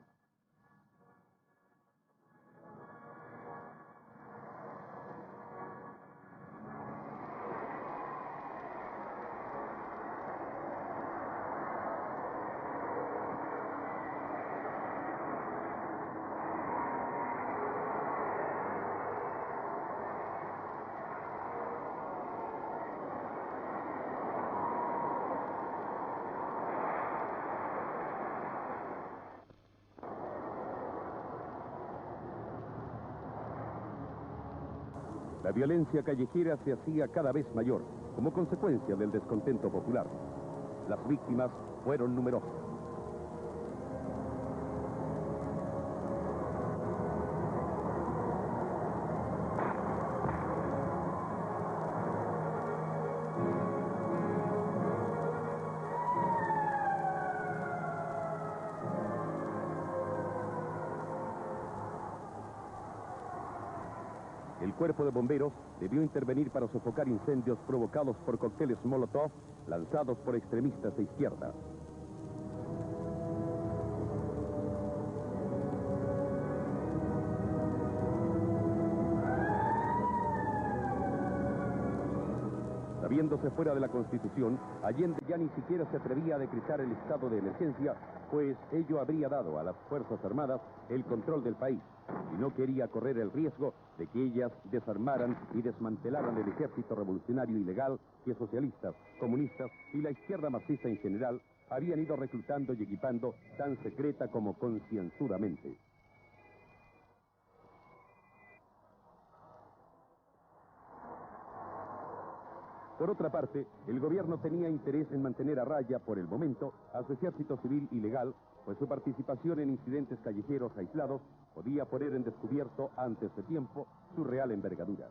La violencia callejera se hacía cada vez mayor, como consecuencia del descontento popular. Las víctimas fueron numerosas. El cuerpo de bomberos debió intervenir para sofocar incendios provocados por cócteles Molotov lanzados por extremistas de izquierda. Sabiéndose fuera de la Constitución, Allende ya ni siquiera se atrevía a decretar el estado de emergencia, pues ello habría dado a las Fuerzas Armadas el control del país, y no quería correr el riesgo de que ellas desarmaran y desmantelaran el ejército revolucionario ilegal que socialistas, comunistas y la izquierda marxista en general habían ido reclutando y equipando tan secreta como concienzudamente. Por otra parte, el gobierno tenía interés en mantener a raya, por el momento, a su ejército civil ilegal, pues su participación en incidentes callejeros aislados podía poner en descubierto antes de tiempo su real envergadura.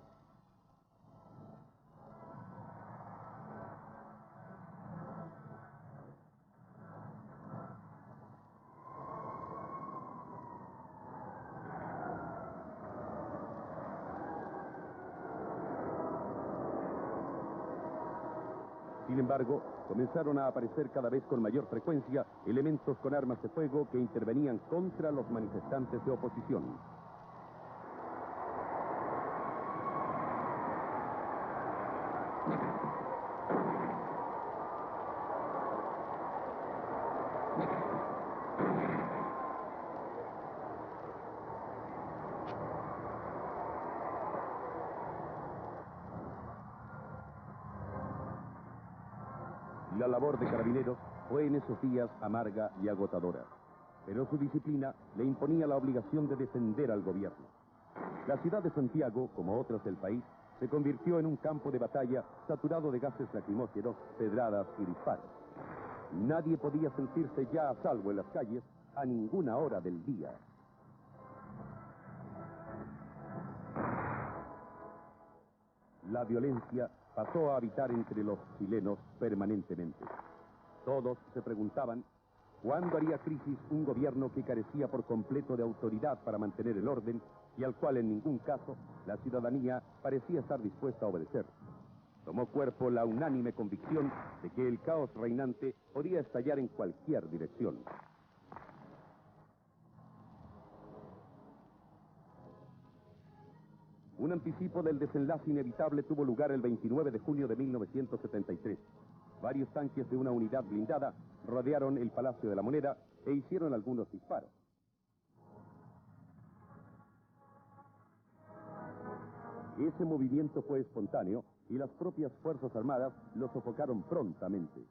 Sin embargo, comenzaron a aparecer cada vez con mayor frecuencia elementos con armas de fuego que intervenían contra los manifestantes de oposición. La labor de Carabineros fue en esos días amarga y agotadora, pero su disciplina le imponía la obligación de defender al gobierno. La ciudad de Santiago, como otras del país, se convirtió en un campo de batalla saturado de gases lacrimógenos, pedradas y disparos. Nadie podía sentirse ya a salvo en las calles a ninguna hora del día. La violencia pasó a habitar entre los chilenos permanentemente. Todos se preguntaban, ¿cuándo haría crisis un gobierno que carecía por completo de autoridad para mantener el orden y al cual en ningún caso la ciudadanía parecía estar dispuesta a obedecer? tomó cuerpo la unánime convicción de que el caos reinante podía estallar en cualquier dirección. Un anticipo del desenlace inevitable tuvo lugar el 29 de junio de 1973. Varios tanques de una unidad blindada rodearon el Palacio de la Moneda e hicieron algunos disparos. Ese movimiento fue espontáneo y las propias Fuerzas Armadas lo sofocaron prontamente.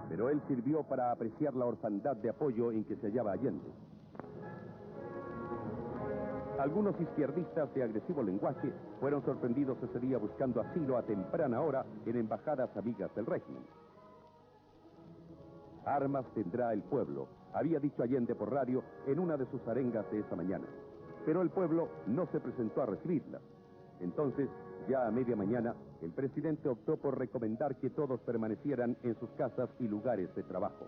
Pero él sirvió para apreciar la orfandad de apoyo en que se hallaba Allende. Algunos izquierdistas de agresivo lenguaje fueron sorprendidos ese día buscando asilo a temprana hora en embajadas amigas del régimen. Armas tendrá el pueblo, había dicho Allende por radio en una de sus arengas de esa mañana. Pero el pueblo no se presentó a recibirlas. Entonces, ya a media mañana, el presidente optó por recomendar que todos permanecieran en sus casas y lugares de trabajo.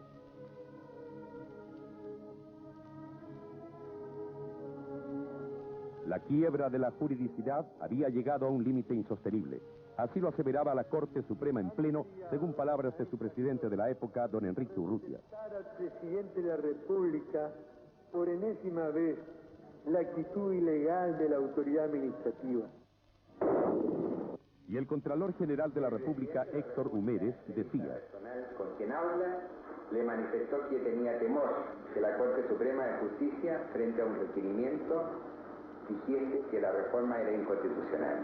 La quiebra de la juridicidad había llegado a un límite insostenible. Así lo aseveraba la Corte Suprema en pleno, según palabras de su presidente de la época, don Enrique Urrutia.
Al presidente de la República, por enésima vez, la actitud ilegal de la autoridad administrativa.
Y el Contralor General de la República, Héctor Humérez, decía:
con quien habla, le manifestó que tenía temor que la Corte Suprema de Justicia, frente a un requerimiento, dijese que la reforma era inconstitucional.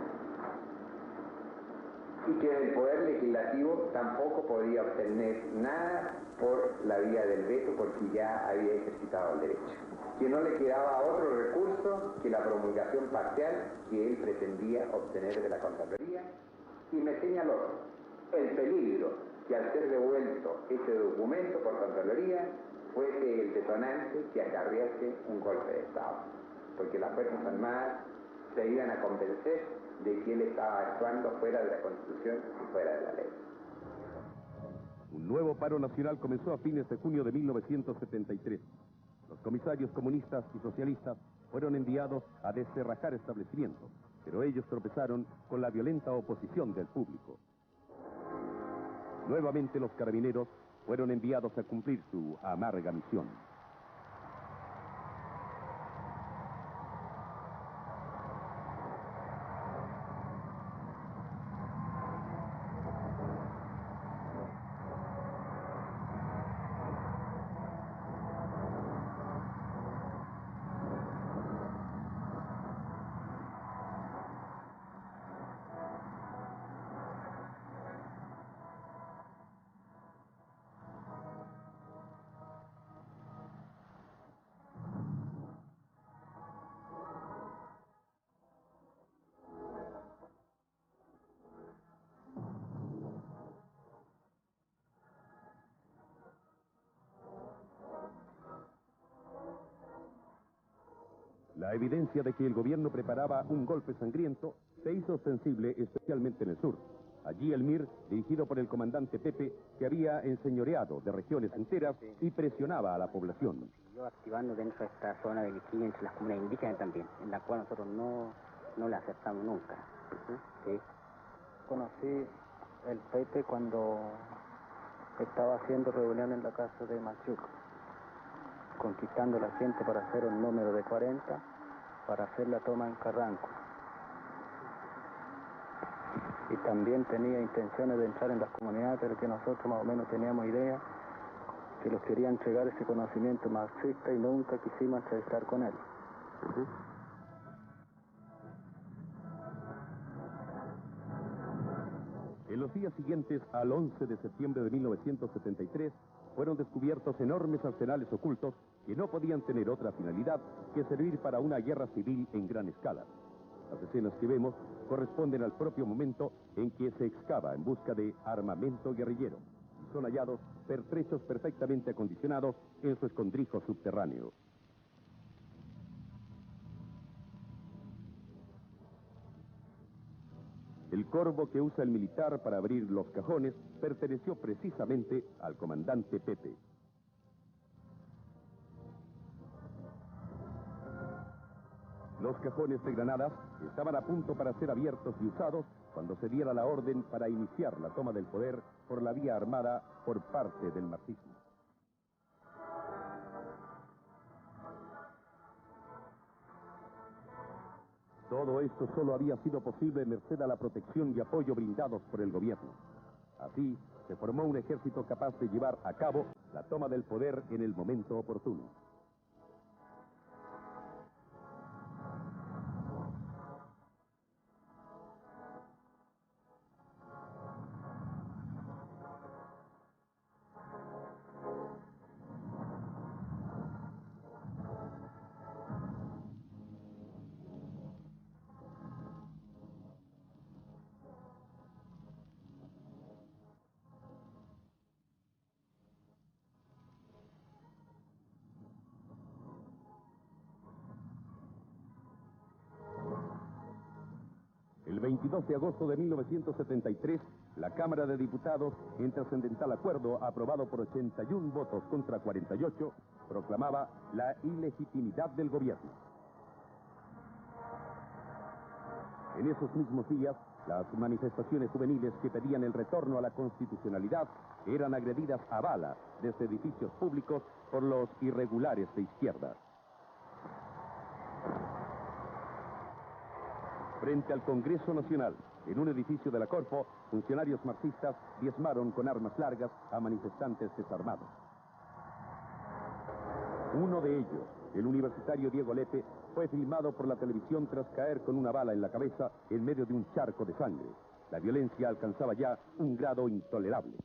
Y que el Poder Legislativo tampoco podía obtener nada por la vía del veto porque ya había ejercitado el derecho. Que no le quedaba otro recurso que la promulgación parcial que él pretendía obtener de la Contraloría. Y me señaló el peligro que al ser devuelto este documento por Contraloría fuese el detonante que acarrease un golpe de Estado. Porque las Fuerzas Armadas se iban a convencer de que él estaba actuando fuera de la Constitución y fuera de la ley.
Un nuevo paro nacional comenzó a fines de junio de 1973. Los comisarios comunistas y socialistas fueron enviados a descerrajar establecimientos, pero ellos tropezaron con la violenta oposición del público. Nuevamente los carabineros fueron enviados a cumplir su amarga misión. La evidencia de que el gobierno preparaba un golpe sangriento se hizo sensible especialmente en el sur. Allí el MIR, dirigido por el comandante Pepe, que había enseñoreado de regiones enteras y presionaba a la población.
Siguió activando dentro de esta zona de Liquilla, entre las comunidades indígenas también, en la cual nosotros no la aceptamos nunca. ¿Sí?
Conocí el Pepe cuando estaba haciendo reunión en la casa de Machuc, conquistando la gente para hacer un número de 40, para hacer la toma en Carranco. Y también tenía intenciones de entrar en las comunidades, pero que nosotros más o menos teníamos idea que los quería entregar ese conocimiento marxista y nunca quisimos entrevistar con él.
En los días siguientes al 11 de septiembre de 1973, fueron descubiertos enormes arsenales ocultos que no podían tener otra finalidad que servir para una guerra civil en gran escala. Las escenas que vemos corresponden al propio momento en que se excava en busca de armamento guerrillero y son hallados pertrechos perfectamente acondicionados en su escondrijo subterráneo. El corvo que usa el militar para abrir los cajones perteneció precisamente al comandante Pepe. Los cajones de granadas estaban a punto para ser abiertos y usados cuando se diera la orden para iniciar la toma del poder por la vía armada por parte del marxismo. Todo esto solo había sido posible merced a la protección y apoyo brindados por el gobierno. Así, se formó un ejército capaz de llevar a cabo la toma del poder en el momento oportuno. El 22 de agosto de 1973, la Cámara de Diputados, en trascendental acuerdo aprobado por 81 votos contra 48, proclamaba la ilegitimidad del gobierno. En esos mismos días, las manifestaciones juveniles que pedían el retorno a la constitucionalidad eran agredidas a bala desde edificios públicos por los irregulares de izquierda. Frente al Congreso Nacional, en un edificio de la Corpo, funcionarios marxistas diezmaron con armas largas a manifestantes desarmados. Uno de ellos, el universitario Diego Lepe, fue filmado por la televisión tras caer con una bala en la cabeza en medio de un charco de sangre. La violencia alcanzaba ya un grado intolerable.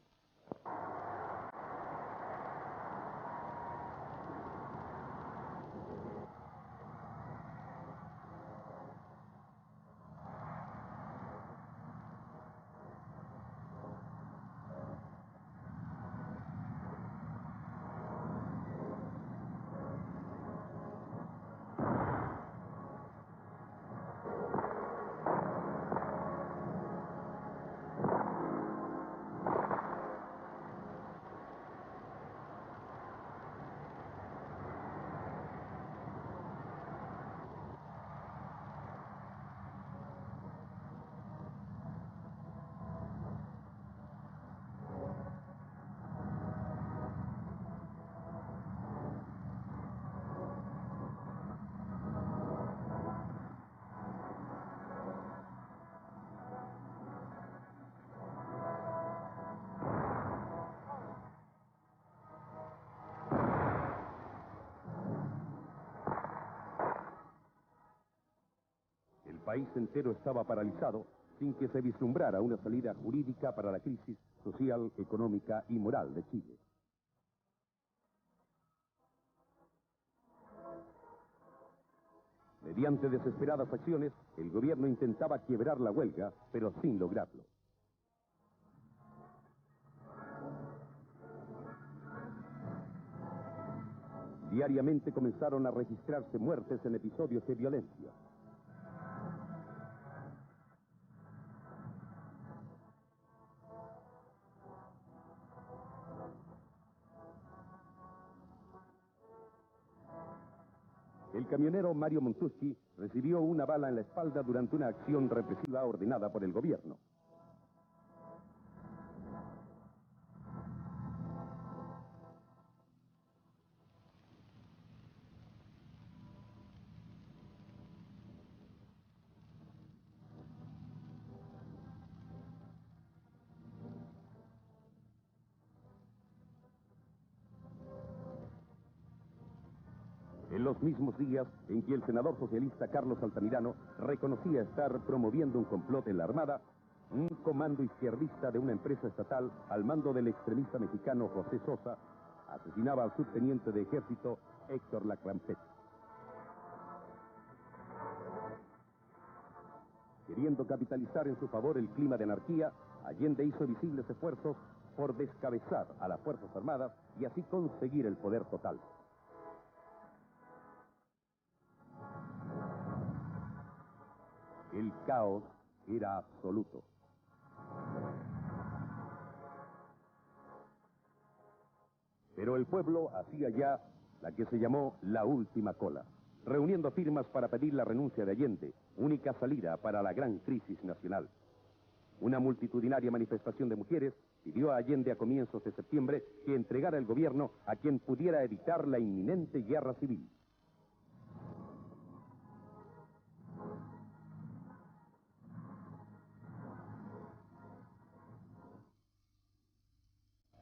El país entero estaba paralizado sin que se vislumbrara una salida jurídica para la crisis social, económica y moral de Chile. Mediante desesperadas acciones, el gobierno intentaba quiebrar la huelga, pero sin lograrlo. Diariamente comenzaron a registrarse muertes en episodios de violencia. El camionero Mario Montuschi recibió una bala en la espalda durante una acción represiva ordenada por el gobierno. En los mismos días en que el senador socialista Carlos Altamirano reconocía estar promoviendo un complot en la Armada, un comando izquierdista de una empresa estatal al mando del extremista mexicano José Sosa asesinaba al subteniente de ejército Héctor Lacrampet. Queriendo capitalizar en su favor el clima de anarquía, Allende hizo visibles esfuerzos por descabezar a las Fuerzas Armadas y así conseguir el poder total. El caos era absoluto. Pero el pueblo hacía ya la que se llamó la última cola. reuniendo firmas para pedir la renuncia de Allende, única salida para la gran crisis nacional. Una multitudinaria manifestación de mujeres pidió a Allende a comienzos de septiembre que entregara el gobierno a quien pudiera evitar la inminente guerra civil.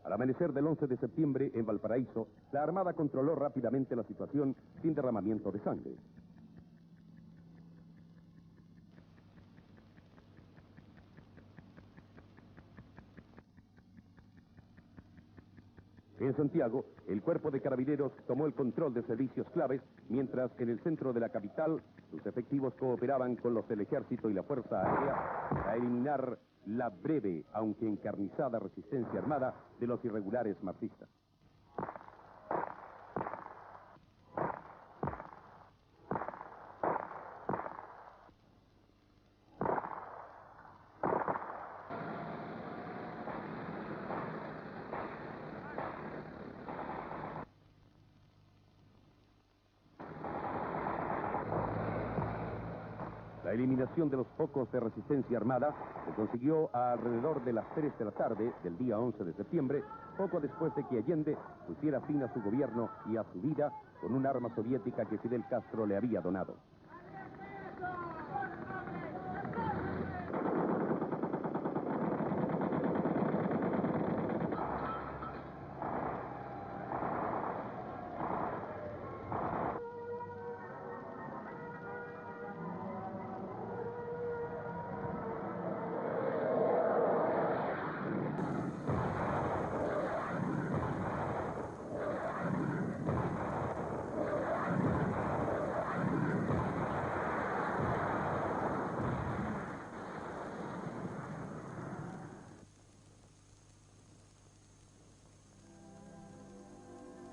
Al amanecer del 11 de septiembre, en Valparaíso, la Armada controló rápidamente la situación sin derramamiento de sangre. En Santiago, el cuerpo de carabineros tomó el control de servicios claves, mientras en el centro de la capital, sus efectivos cooperaban con los del Ejército y la Fuerza Aérea para eliminar la breve, aunque encarnizada, resistencia armada de los irregulares marxistas. La eliminación de los focos de resistencia armada se consiguió alrededor de las 3 de la tarde del día 11 de septiembre, poco después de que Allende pusiera fin a su gobierno y a su vida con un arma soviética que Fidel Castro le había donado.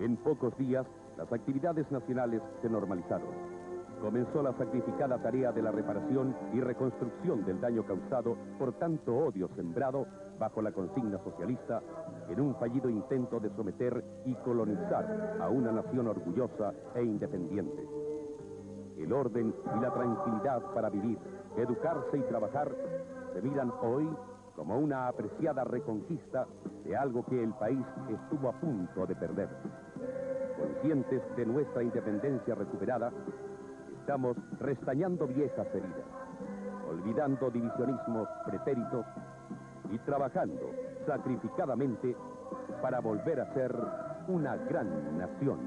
En pocos días, las actividades nacionales se normalizaron. Comenzó la sacrificada tarea de la reparación y reconstrucción del daño causado por tanto odio sembrado bajo la consigna socialista en un fallido intento de someter y colonizar a una nación orgullosa e independiente. El orden y la tranquilidad para vivir, educarse y trabajar se miran hoy como una apreciada reconquista de algo que el país estuvo a punto de perder. Conscientes de nuestra independencia recuperada, estamos restañando viejas heridas, olvidando divisionismos pretéritos y trabajando sacrificadamente para volver a ser una gran nación.